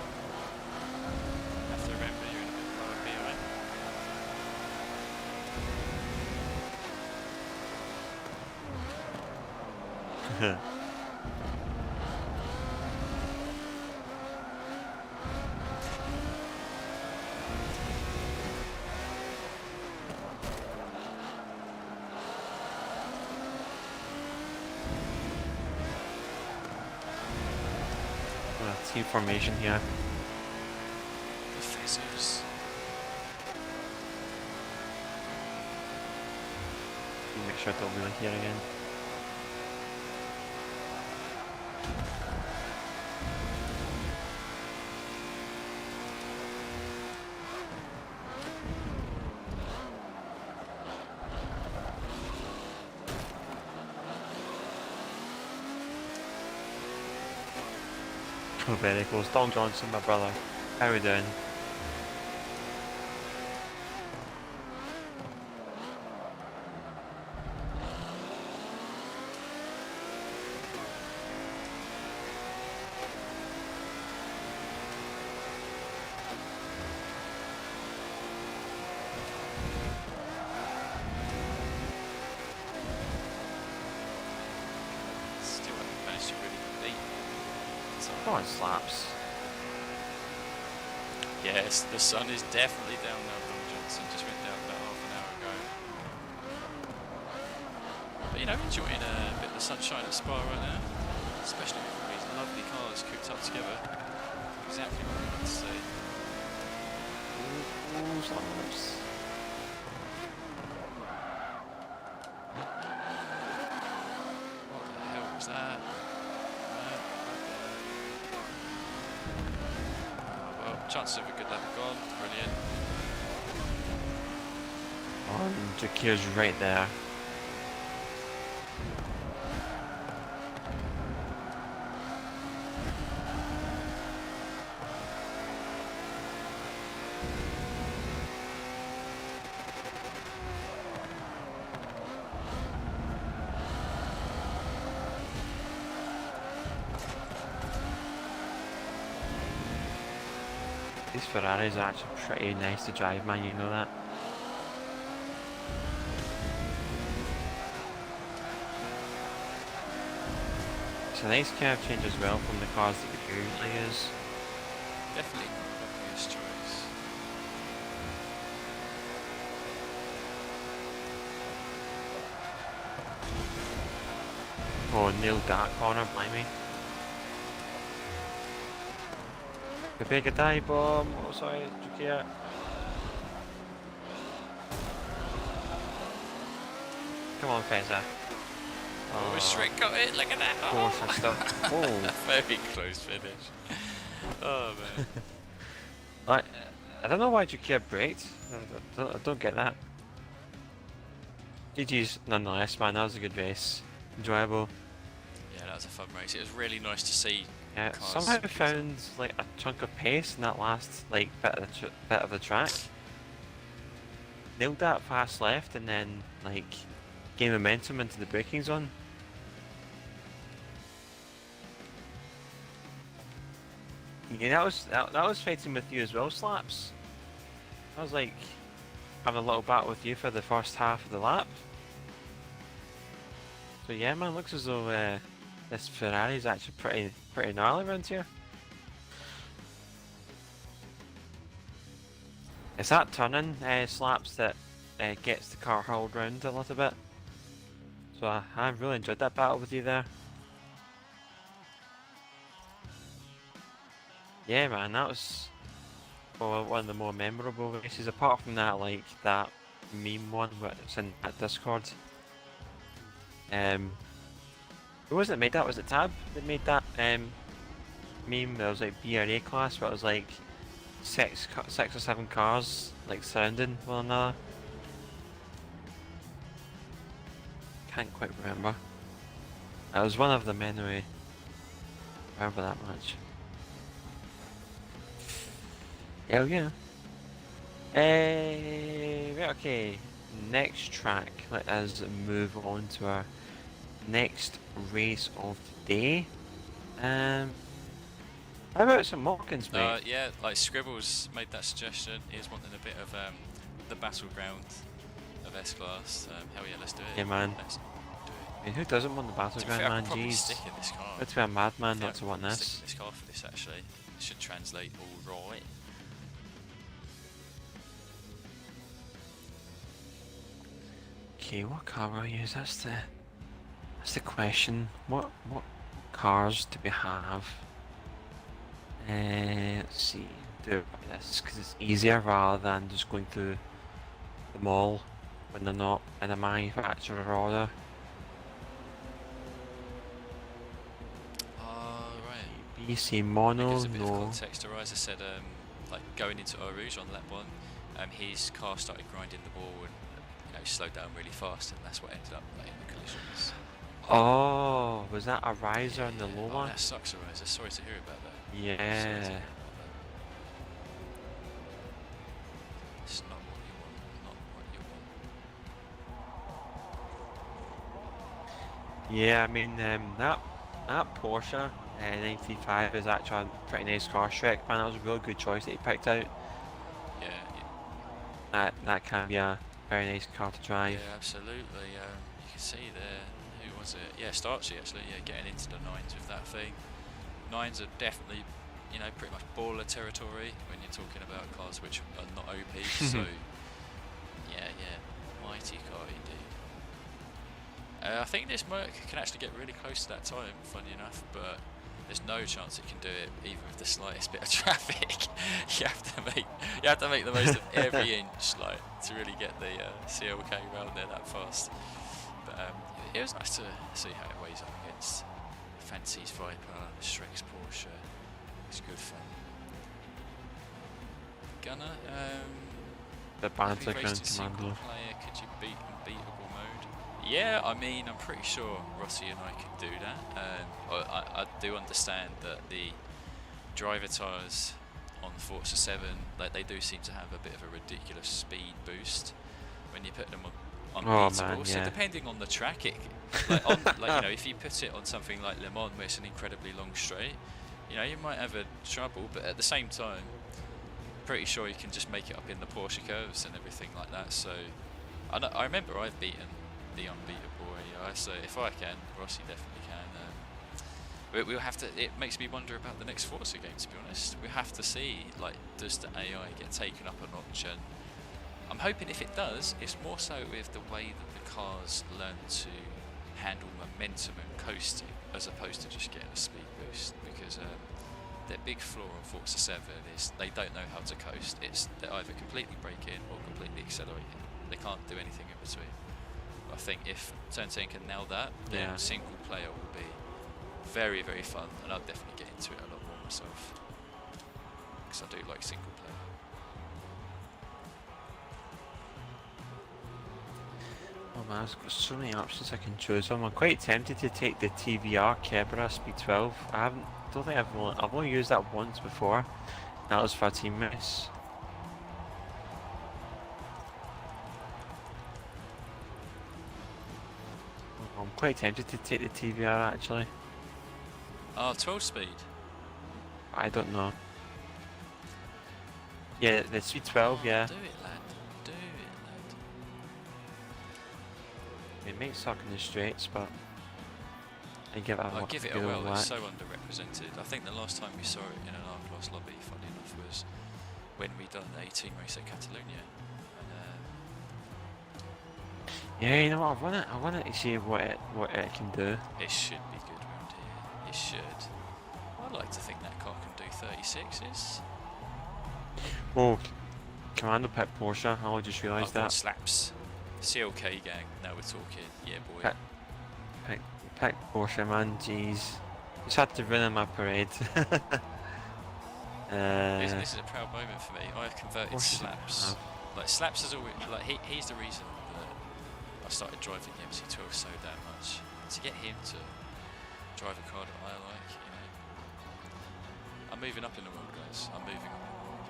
Have to remember you're in a bit lower behind. Team formation here. The fizzers. Make sure I don't wheel here again. Oh, very close. Don Johnson, my brother. How are we doing? Still haven't managed to really beat. Come on, slaps. Yes, the sun is definitely down now. Don Johnson just went down about half an hour ago. But you know, enjoying a bit of the sunshine at Spa right now, especially with all these lovely cars cooked up together. Exactly what we want to see. Ooh, slaps. What the hell was that? Well, chances of a good lap are gone. Brilliant. Oh, Jakir's right there. These Ferraris are actually pretty nice to drive, man, you know that? It's a nice curve change as well from the cars that we usually use. Definitely not an obvious choice. Oh, nailed that corner, blimey. The big dive bomb. Oh, sorry, Jakir. Come on, Fezza. Oh, Shrek got it, look at that! Of course, and stuff. Oh. Very close finish. Oh man. I don't know why Jakir braked. I don't get that. GG's nonetheless, man. That was a good race. Enjoyable. Yeah, that was a fun race. It was really nice to see. Yeah, cars somehow found like a chunk of pace in that last like bit of the track. Nailed that fast left and then like gained momentum into the braking zone. Yeah, that was fighting with you as well, Slaps. I was like having a little battle with you for the first half of the lap. So yeah, man, looks as though this Ferrari is actually pretty gnarly around here. It's that turning Slaps that gets the car hurled round a little bit. So I really enjoyed that battle with you there. Yeah, man, that was one of the more memorable races. Apart from that, like that meme one that's in that Discord. Who was it made that? Was it Tab that made that meme? That was like BRA class, where it was like six or seven cars like surrounding one another. Can't quite remember. It was one of them anyway. Remember that much. Hell yeah. Right, okay. Next track. Let us move on to our next race of the day. How about some Mockins, mate? Yeah, like Scribbles made that suggestion. He was wanting a bit of the battleground of S-Class. Hell yeah, let's do it. Yeah, man. Let's do it. I mean, who doesn't want the battleground, man? Jeez. Stick in this car. Let's be a madman not to want this. Stick in this car for this actually. It should translate all right. Okay, what car will I use? That's the question. What cars do we have? Let's see. Do it like this because it's easier rather than just going through the mall when they're not in a manufacturer order. Right. BC mono, Gives a bit no. of context. Ariza said, like going into Eau Rouge on lap 1, his car started grinding the ball and slowed down really fast, and that's what ended up in the collisions. Oh, was that a riser in the low one? Oh, that sucks, Ariza. Sorry to hear about that. Yeah. It's not what you want. Not what you want. Yeah, I mean that Porsche 935 is actually a pretty nice car. Shrek, man, that was a really good choice that he picked out. Yeah. That can be a very nice car to drive. Yeah, absolutely. You can see there. Who was it? Yeah, Starchy actually. Yeah, getting into the 9s with that thing. 9s are definitely, pretty much baller territory when you're talking about cars which are not OP. So, yeah, mighty car indeed. I think this Merc can actually get really close to that time, funny enough, but there's no chance it can do it even with the slightest bit of traffic. you have to make the most of every inch, to really get the CLK round there that fast. But it was nice to see how it weighs up against Fancy's Viper, Shrek's Porsche. It's good fun. Gunner, The banter ground commando. Player, could you beat unbeatable mode? Yeah, I mean, I'm pretty sure Rossi and I can do that. I do understand that the driver tyres on Forza 7, they do seem to have a bit of a ridiculous speed boost when you put them on unbeatable. Man, so yeah. depending on the track, if you put it on something like Le Mans where it's an incredibly long straight, you might have a trouble, but at the same time, pretty sure you can just make it up in the Porsche curves and everything like that. So I remember I've beaten the unbeatable AI, so if I can, Rossi definitely can. We'll have to. It makes me wonder about the next Forza game, to be honest. We have to see, does the AI get taken up a notch? And I'm hoping if it does, it's more so with the way that the cars learn to handle momentum and coasting, as opposed to just getting a speed boost. Because their big flaw on Forza 7 is they don't know how to coast. They're either completely braking or completely accelerating. They can't do anything in between. I think if Turn 10 can nail that, then single player will be very, very fun, and I'll definitely get into it a lot more myself, because I do like single player. Oh man, I've got so many options I can choose from. I'm quite tempted to take the TVR Kebra Speed 12. I've only used that once before. That was for a team race. I'm quite tempted to take the TVR actually. Oh, 12 speed? I don't know. Yeah, the Speed 12, yeah. Do it, lad. Do it, lad. It may suck in the straights, but I give it a I give it a well. whack. It's so underrepresented. I think the last time we saw it in an R-Class lobby, funny enough, was when we done a team race at Catalonia. Yeah, you know what? I want it to see what it can do. It should be good round here. It should. I'd like to think that car can do 36s. Oh, Commando pick Porsche. I just realised that. Slaps. CLK gang. Now we're talking. Yeah, boy. Pick Porsche, man. Jeez. Just had to ruin my parade. This is a proud moment for me. I converted Slaps. Slaps is always he's the reason that I started driving the MC12 so damn much. To get him to drive a car that I like, I'm moving up in the world, guys. I'm moving up in the world.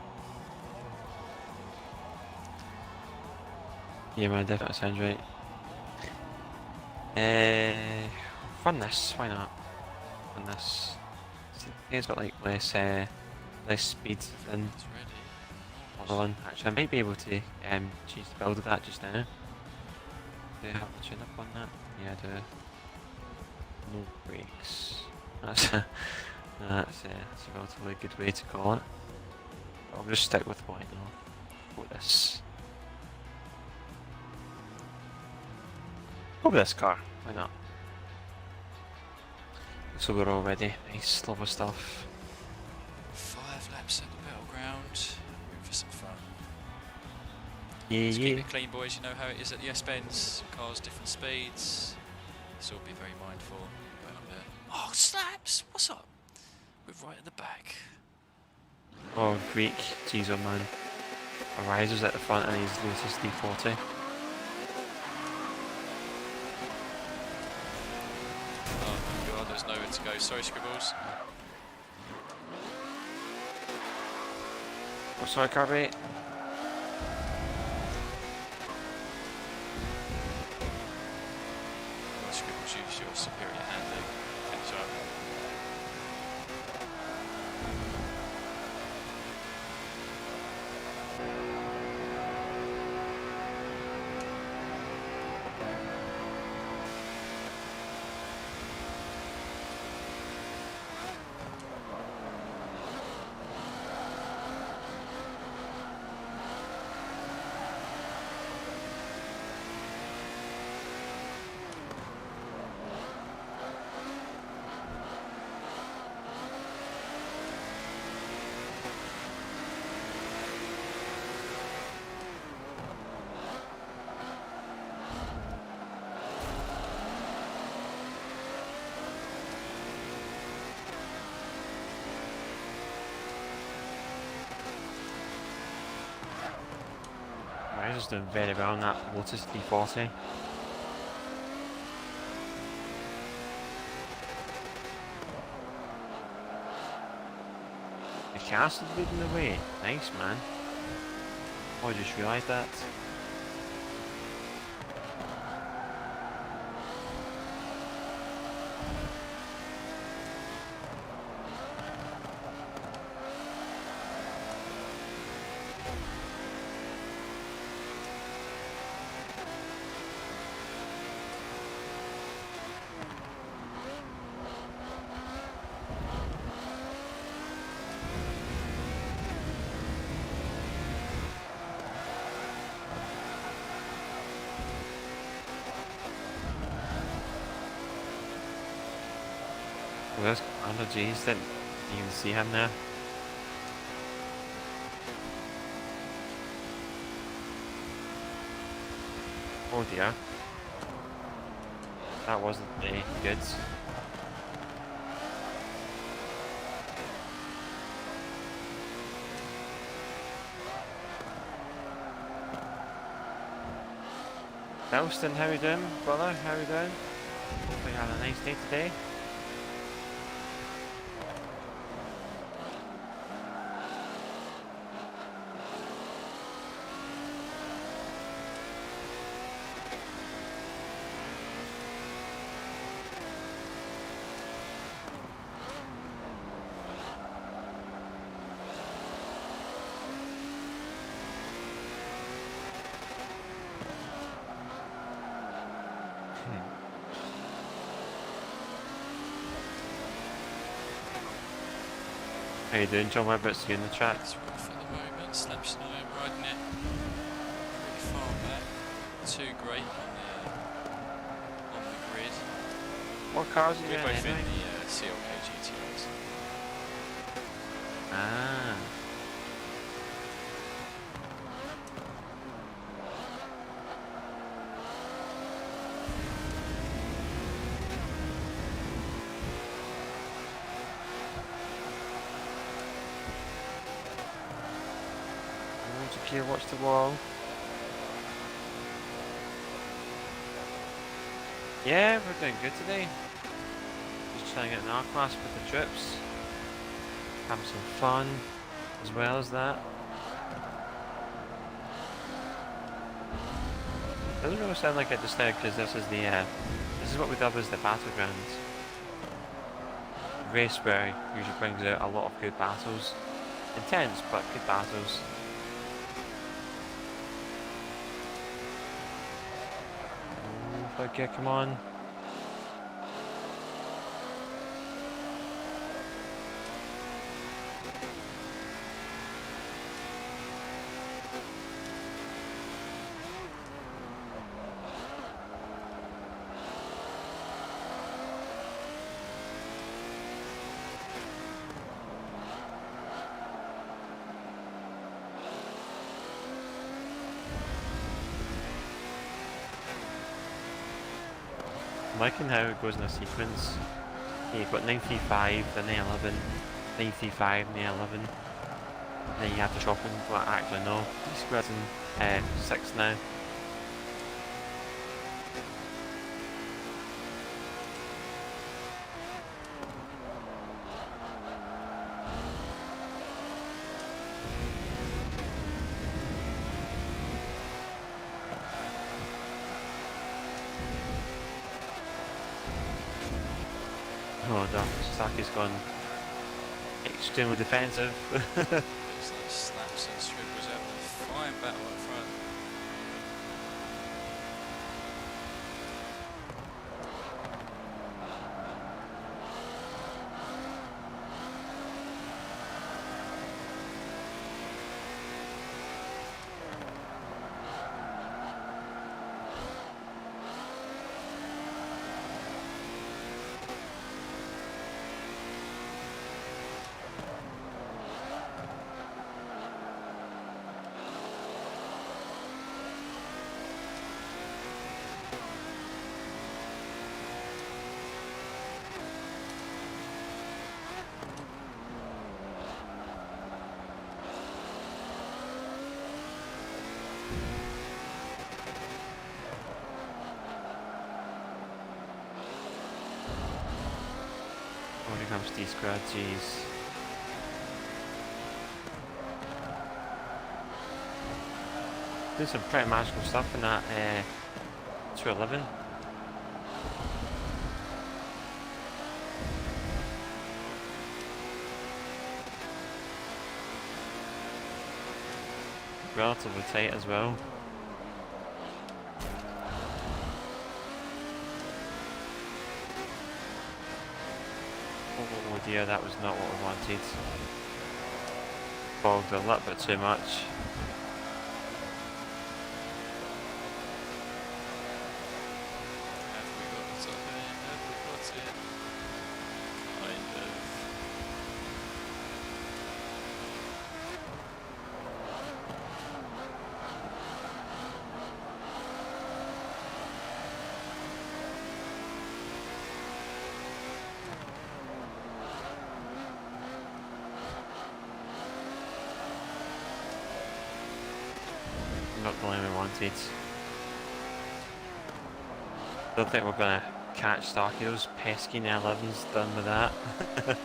Yeah, man, definitely sounds right. Run this. Why not? Run this. It's got less speed than other one. Actually, I might be able to change the build of that just now. Do I have to tune up on that? Yeah, I do. No brakes. That's that's a relatively good way to call it. I'll just stick with white now. Go with this. Go with this car. Why not? So we're all ready. Nice, lovely stuff. 5 laps at the battleground. Room for some fun. Yeah, Just keep it clean, boys. You know how it is at the S-Bends. Cars different speeds. So be very mindful. Oh, slaps! What's up? We're right at the back. Oh, Greek teaser man. Arises at the front and he's latest D40. Oh my god, there's nowhere to go. Sorry, Scribbles. Oh, sorry, Kirby. Well, Scribbles, use your superior handling. Catch up. Arises doing very well on that Lotus D40. The castle's leading the way. Nice, man. Oh, I just realised that. Well, there's Commander J's, didn't even see him there. Oh dear. That wasn't good. Elston, how you doing, brother? How you doing? Hope you had a nice day today. How you doing, John? What about you in the chat? It's rough at the moment. Slaps and I am riding it pretty far back. Too great on the grid. What cars are you We're in both anyway? in the CLK GT1s. Ah. Here, watch the wall. Yeah, we're doing good today. Just trying to get an R class with the trips. Having some fun as well as that. Doesn't really sound like it just now because this is what we dub as the battlegrounds. Race where usually brings out a lot of good battles. Intense but good battles. Okay, come on. liking how it goes in a sequence. Yeah, you've got 935, then 911, 935, 911. Then you have to shop in, well actually no, D-Squared's in 6 now. Oh no, Sasaki's gone extremely defensive. There's like snaps and scribbles out a fine battle up front. When it comes to D-Squared, jeez. Did some pretty magical stuff in that 211. Relatively tight as well. Oh dear, that was not what we wanted. Bogged a little bit too much. Have we got it up there? Have we got it? Kind of. Not the line we wanted. Don't think we're gonna catch Starkey. Those pesky 911's done with that. Of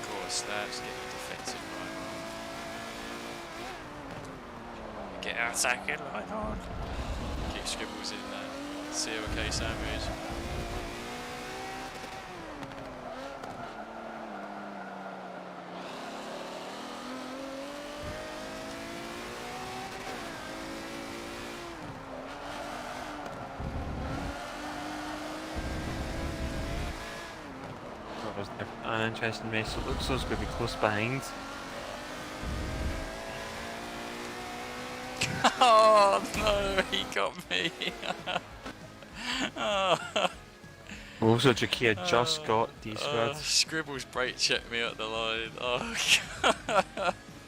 course, that's getting defensive right. Get our second line on. Keep scribbles in that COK sandwich. That was an interesting race. It looks like it's going to be close behind. Oh no, he got me. Oh. Also, Jakia just got D-Squared. Scribbles brake checked me at the line. Oh,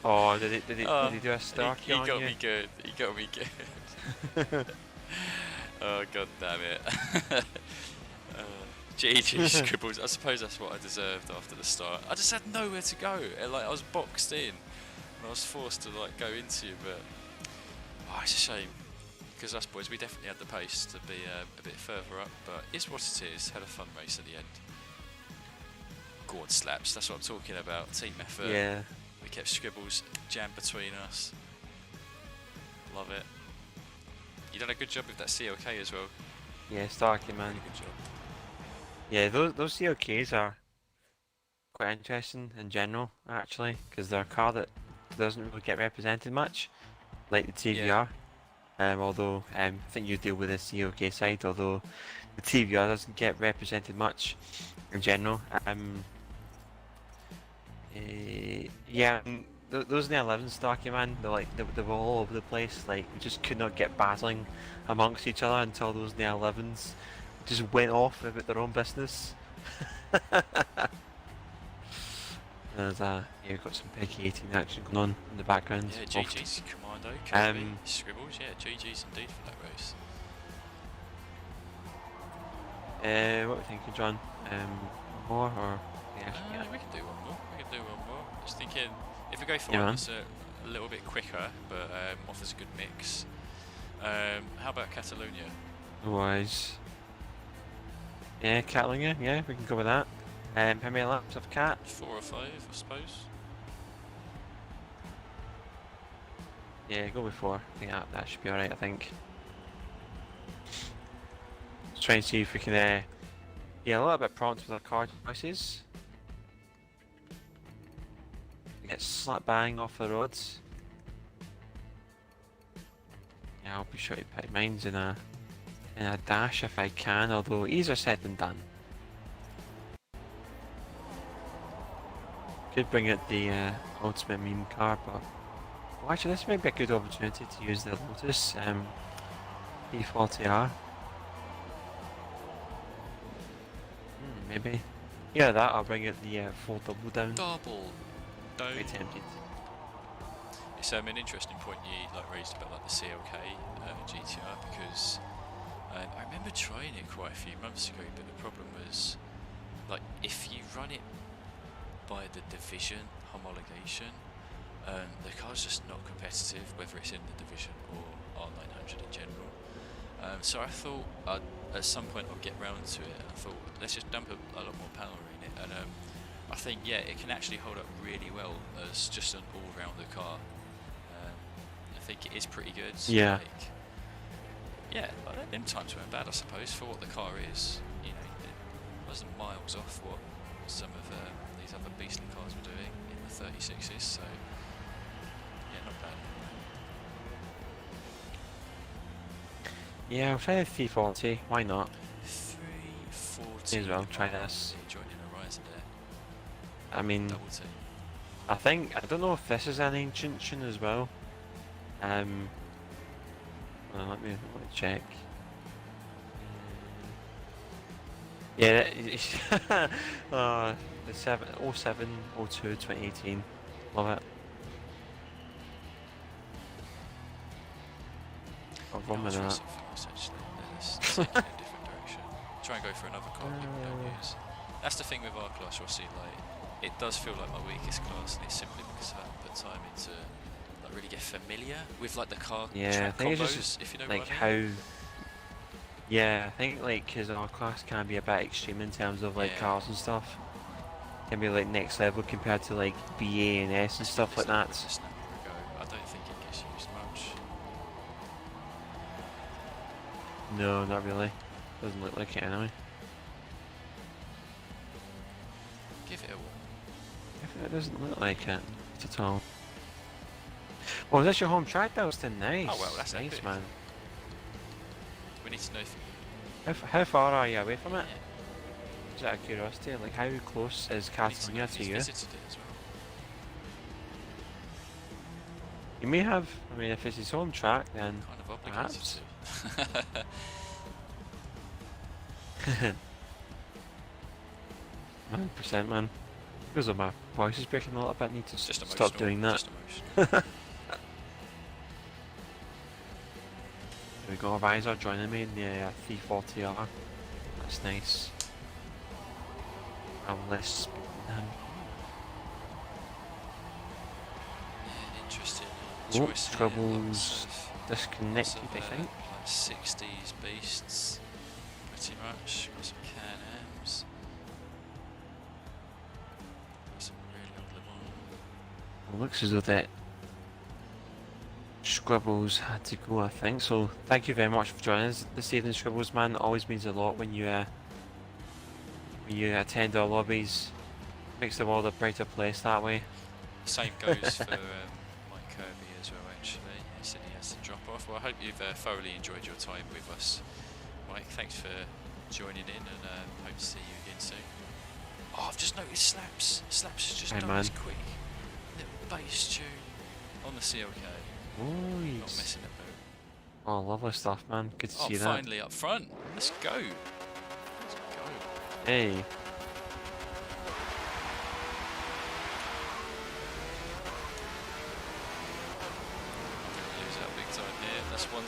Oh, did he do a Starkey on he got you? me good. He got me good. Oh god damn it. GG Scribbles. I suppose that's what I deserved after the start. I just had nowhere to go. Like I was boxed in, and I was forced to like go into you. But oh, it's a shame because us boys, we definitely had the pace to be a bit further up. But it's what it is. Had a fun race at the end. Gourd slaps. That's what I'm talking about. Team effort. Yeah. We kept Scribbles jammed between us. Love it. You done a good job with that COK as well. Yeah, Starkey, man. Really good job. Yeah, those COKs are quite interesting in general, actually, because they're a car that doesn't really get represented much, like the TVR. Although I think you deal with the COK side, although the TVR doesn't get represented much in general. Yeah, those 911 Starkey, man, they were all over the place. Like, we just could not get battling amongst each other until those 911s just went off about their own business. There's yeah, we've got some Peggy 18 action going on in the background. Yeah, GG's, Commando, Kirby, Scribbles, yeah, GG's indeed for that race. What are we thinking, John? More or yeah? We can do one more. We can do one more. Just thinking, if we go for Yeah, one that's a little bit quicker, but offers a good mix. How about Catalonia? Otherwise, yeah, Catalonia. Yeah, we can go with that. How many laps of Cat? 4 or 5, I suppose. Yeah, go with 4. Yeah, that should be alright, I think. Let's try and see if we can be a little bit prompt with our car choices. Get slap bang off the roads. Yeah, I'll be sure to put mines in a dash if I can, although easier said than done. Could bring out the ultimate meme car, but well, actually this might be a good opportunity to use the Lotus E40R. Maybe. Yeah, that I'll bring out the full double down. Double down. Very tempted. It's an interesting point you raised about the CLK GTR, because I remember trying it quite a few months ago, but the problem was if you run it by the division homologation, the car's just not competitive, whether it's in the division or R900 in general. So I thought at some point I'll get round to it, and I thought let's just dump a lot more power in it, and I think it can actually hold up really well as just an all-rounder car. I think it is pretty good. Yeah. Them times weren't bad, I suppose, for what the car is. You know, it wasn't miles off what some of these other beastly cars were doing in the 36s. So yeah, not bad. Yeah, I'll try the 340. Why not? 340. May as well try this. Joining Horizon there. I mean, Double T. I don't know if this is an ancient tune as well. Well, let me check. Yeah, the 07, 02, 2018. Love it. I've run with that. Actually, let's take it in a different direction. Try and go for another car people don't use. That's the thing with our class, Rossi. It does feel like my weakest class, and it's simply because I haven't put time into really get familiar with the car track combos, if you know what I mean. I think because our class can be a bit extreme in terms of cars and stuff. Can be next level compared to BA and S and stuff like that. I don't think it gets used much. No, not really. Doesn't look like it anyway. Give it a whirl. It doesn't look like it at all. Oh, is this your home track, Dalston? Nice. Oh well, that's nice, epic. Man. We need to know. How far are you away from it? Just out of curiosity, how close is Catalonia to you? Visited it as well. You may have. I mean, if it's his home track, then kind of obligated perhaps. To. 100%, man. Because of my voice is breaking a little bit, I need to stop doing that. Just There we go, our eyes are joining me in the 340R. That's nice. I'm less speed than him. Interesting Oh, choice. Troubles disconnected, I think. 60s beasts, pretty much. Got some Can-Ams. Got some really old Le Mans. It looks as though that Scribbles had to go, I think. So thank you very much for joining us this evening, Scribbles, man. It always means a lot when you attend our lobbies. Makes the world a brighter place that way. Same goes for Mike Kirby as well, actually. He said he has to drop off. Well, I hope you've thoroughly enjoyed your time with us, Mike. Thanks for joining in, and hope to see you again soon. Oh, I've just noticed Slaps. Slaps has just done this quick little bass tune on the CLK. Oh, Not messing about. Oh, lovely stuff, man. Good to see that. Finally up front. Let's go. Let's go. Hey.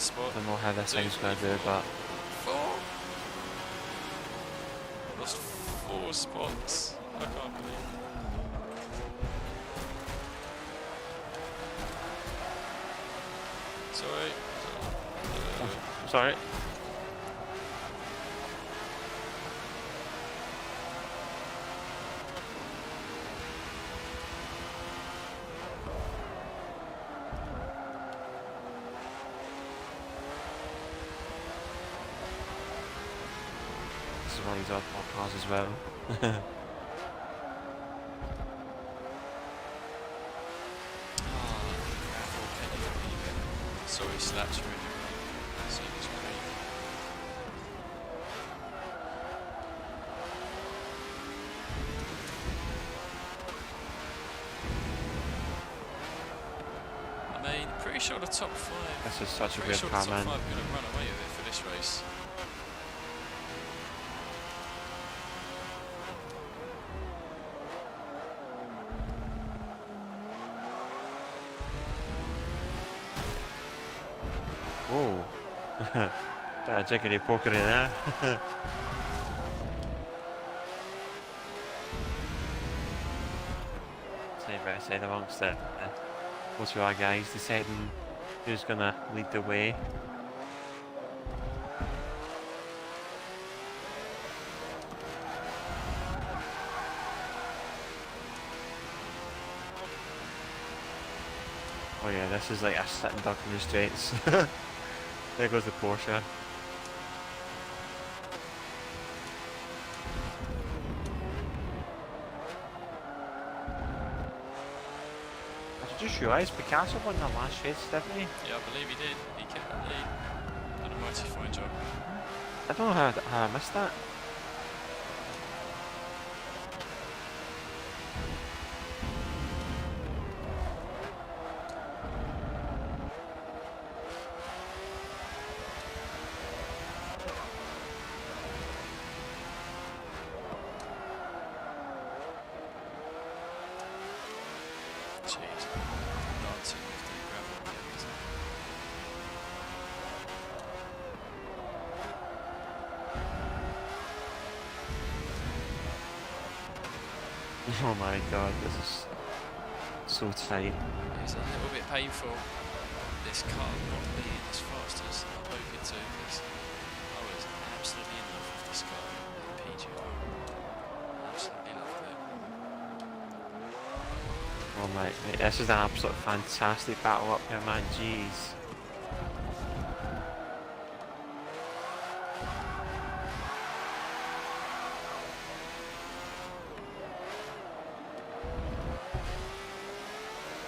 spot. Don't know how this 2, thing's 3, gonna do, 4. but 4. Lost 4 spots. I can't believe it. Sorry. sorry. This is one of these oddball cars as well. Sorry, slaps you in the rain. See this rain. I mean, pretty sure the top 5. This is such a Pretty good sure car, the top man. 5 are going to run away with it for this race. Whoa. Bit of jiggly pokery there. Side by side amongst the both of our guys deciding who's gonna lead the way. Oh yeah, this is like a sitting duck in the straights. There goes the Porsche. I just realised Picasso won the last race, didn't he? Yeah, I believe he did. He kept that lead. Done a mighty fine job. I don't know how I missed that. Jeez. Dancing with the gravel again, isn't it? Oh my god, this is so tight. It's a little bit painful. This car not being as fast as I'm hoping to, because I was absolutely in love with this car in PGR. Absolutely loved it. Oh my, mate, this is an absolute fantastic battle up here, man. Jeez.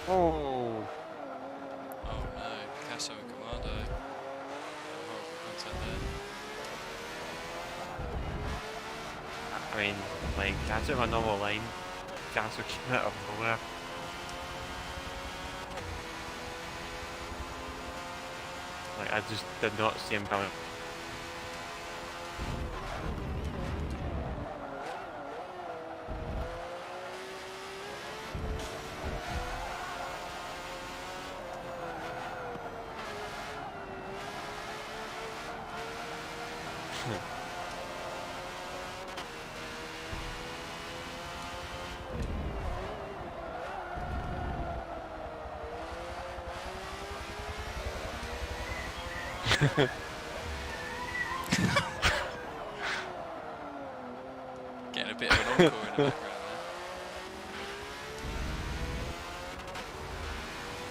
Oh. Oh no, Picasso and Commando. Horrible contact there. I mean, like, I took my normal line. Picasso came out of nowhere. Like, I just did not see him coming. Getting a bit of an encore in the background there.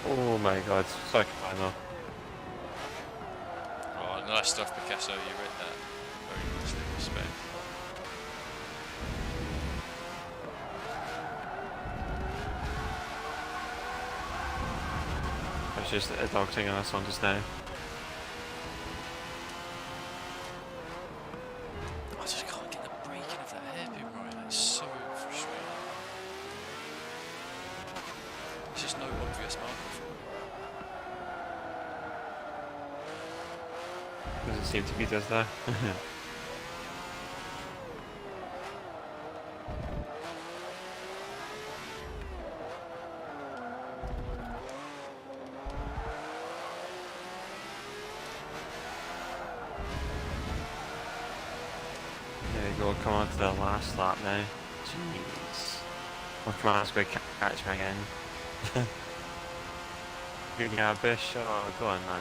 Oh my god, sorry, Commando. Oh, nice stuff, Picasso. You read that very nicely. Respect. I was just a dog singing that song just now. I just can't get the braking of that hairpin right. It's so frustrating. There's just no obvious marker for it. Doesn't seem to be, does there? There we go, come on to the last lap now. Jeez. Oh, come on, let's go catch me again. You're gonna have a bush? Oh, go on, man.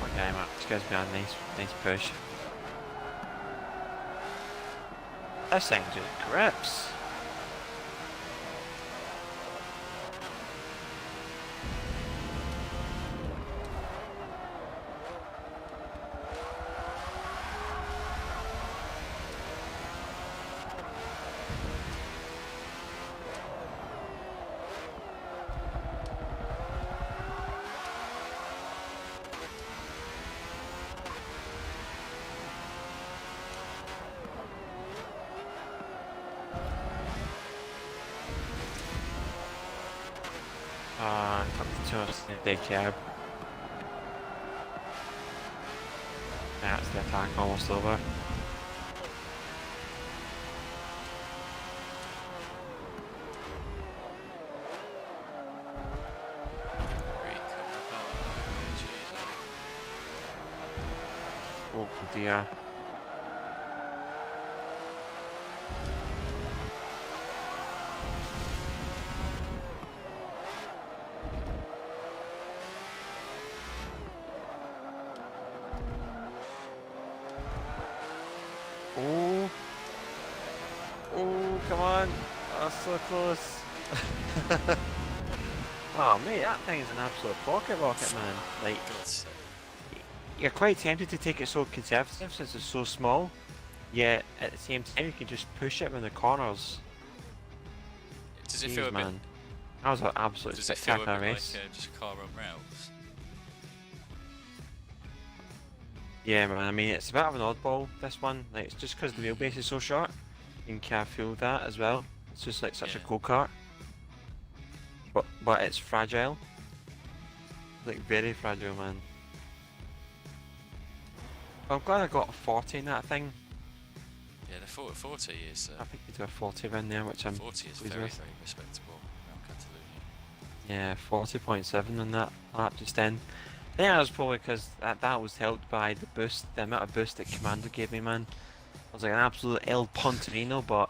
Okay, man, this gives me a nice push. This thing just grips. Come to us in the cab. That's the attack almost over. Oh dear. Oh, come on. Oh, so close. Oh, mate, that thing's an absolute pocket rocket, man. Like, you're quite tempted to take it so conservative since it's so small, yet at the same time you can just push it in the corners. Does it feel a man. bit... That was an absolute spectacular race. Like just a car on rails? Yeah, man, I mean, it's a bit of an oddball, this one. Like, it's just because the wheelbase is so short. You can feel that as well. It's just like such a cool kart. But it's fragile. Like, very fragile, man. I'm glad I got a 40 in that thing. Yeah, the 40 is... I think you do a 40 in there, which I'm 40 is very, very respectable around Catalonia. Yeah, 40.7 on that lap just then. I think that was probably because that was helped by the boost, the amount of boost that Commando gave me, man. I was like an absolute El Pontorino, but,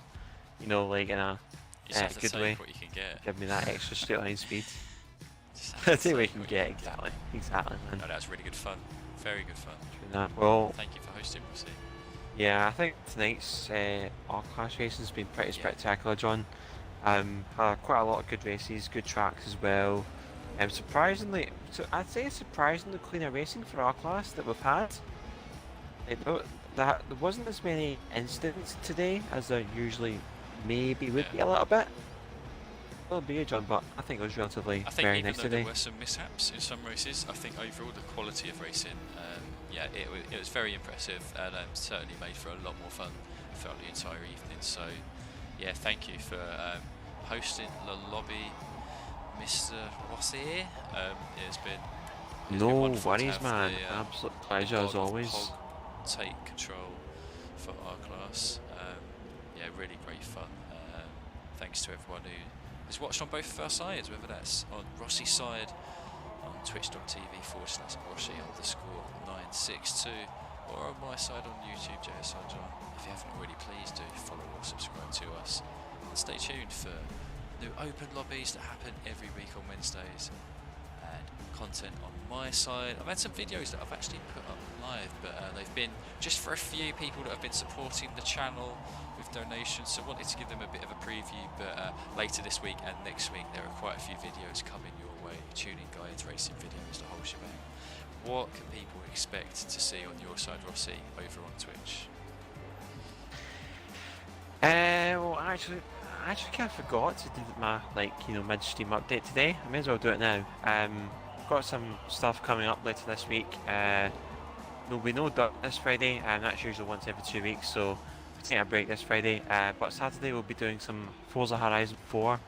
you know, like in a good way. What you can get. Give me that extra straight line speed. That's what you can get, exactly, man. No, that's really good fun. Very good fun. Well, thank you for hosting, Rossi. Yeah, I think tonight's R-Class racing has been pretty spectacular, John. Quite a lot of good races, good tracks as well. Surprisingly, I'd say surprisingly cleaner racing for R-Class that we've had. There wasn't as many incidents today as there usually maybe would be a little bit. Well, be a John, but I think it was relatively very nice today. There were some mishaps in some races, I think overall the quality of racing, yeah, it was very impressive and certainly made for a lot more fun throughout the entire evening. So, yeah, thank you for hosting the lobby, Mr. Rossi. It's been no worries, man. Absolute pleasure as always. Take control for our class. Yeah, really great fun. Thanks to everyone who has watched on both of our sides, whether that's on Rossi's side on twitch.tv/Rossi_962 or on my side on YouTube, JSR John. If you haven't already, please do follow or subscribe to us and stay tuned for new open lobbies that happen every week on Wednesdays and content on my side. I've had some videos that I've actually put up live, but they've been just for a few people that have been supporting the channel with donations, so I wanted to give them a bit of a preview. But later this week and next week there are quite a few videos coming your way, tuning guides, racing videos, the whole shebang. What can people expect to see on your side, Rossi, over on Twitch? Well, actually kind of forgot to do my mid-stream update today. I may as well do it now. Got some stuff coming up later this week. There'll be no dirt this Friday, and that's usually once every 2 weeks, so we'll take a break this Friday. But Saturday we'll be doing some Forza Horizon 4,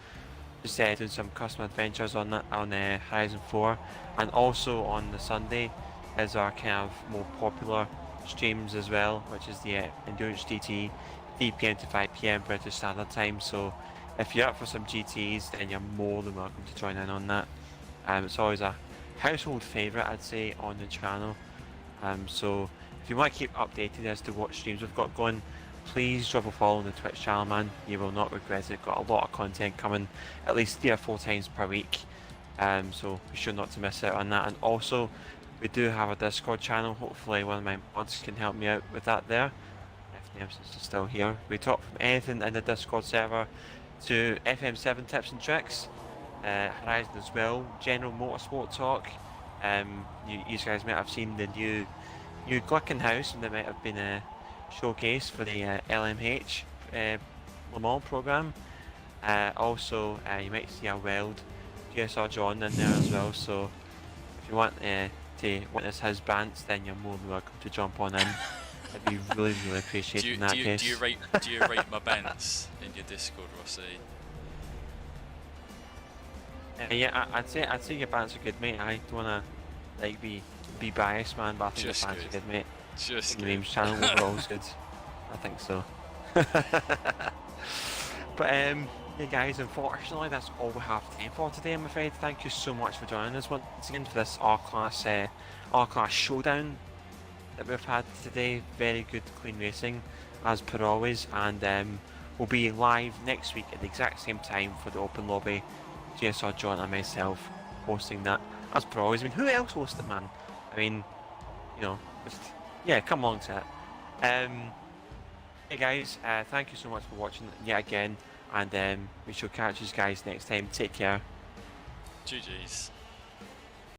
just doing some custom adventures on Horizon 4, and also on the Sunday is our kind of more popular streams as well, which is the Endurance GT, 3 PM to 5 PM British Standard Time. So if you're up for some GTs, then you're more than welcome to join in on that. It's always a household favourite, I'd say, on the channel. So if you want to keep updated as to what streams we've got going, please drop a follow on the Twitch channel, man. You will not regret it. Got a lot of content coming at least 3 or 4 times per week. So be sure not to miss out on that. And also, we do have a Discord channel. Hopefully one of my mods can help me out with that there. FM7 is still here. We talk from anything in the Discord server to FM7 tips and tricks, Horizon as well, general motorsport talk. You guys might have seen the new Glickenhaus house, and they might have been showcased for the LMH Le Mans program. Also, you might see a Weld GSR John in there as well. So if you want to witness his bants, then you're more than welcome to jump on in. I'd be really appreciating in that case. Do you rate my bants in your Discord, Rossi? Yeah, I'd say your bants are good, mate. I don't wanna like be biased, man, but I think your bants are good, mate. Just the memes channel overall is good. I think so. But yeah, guys, unfortunately that's all we have time for today, I'm afraid. Thank you so much for joining us once again for this R-Class showdown that we've had today. Very good, clean racing as per always, and we'll be live next week at the exact same time for the open lobby. GSR John and myself hosting that as per always. I mean, who else hosts it, man? I mean, you know, just, yeah, come along to it. Hey guys, thank you so much for watching yet again, and we shall catch you guys next time. Take care. GG's.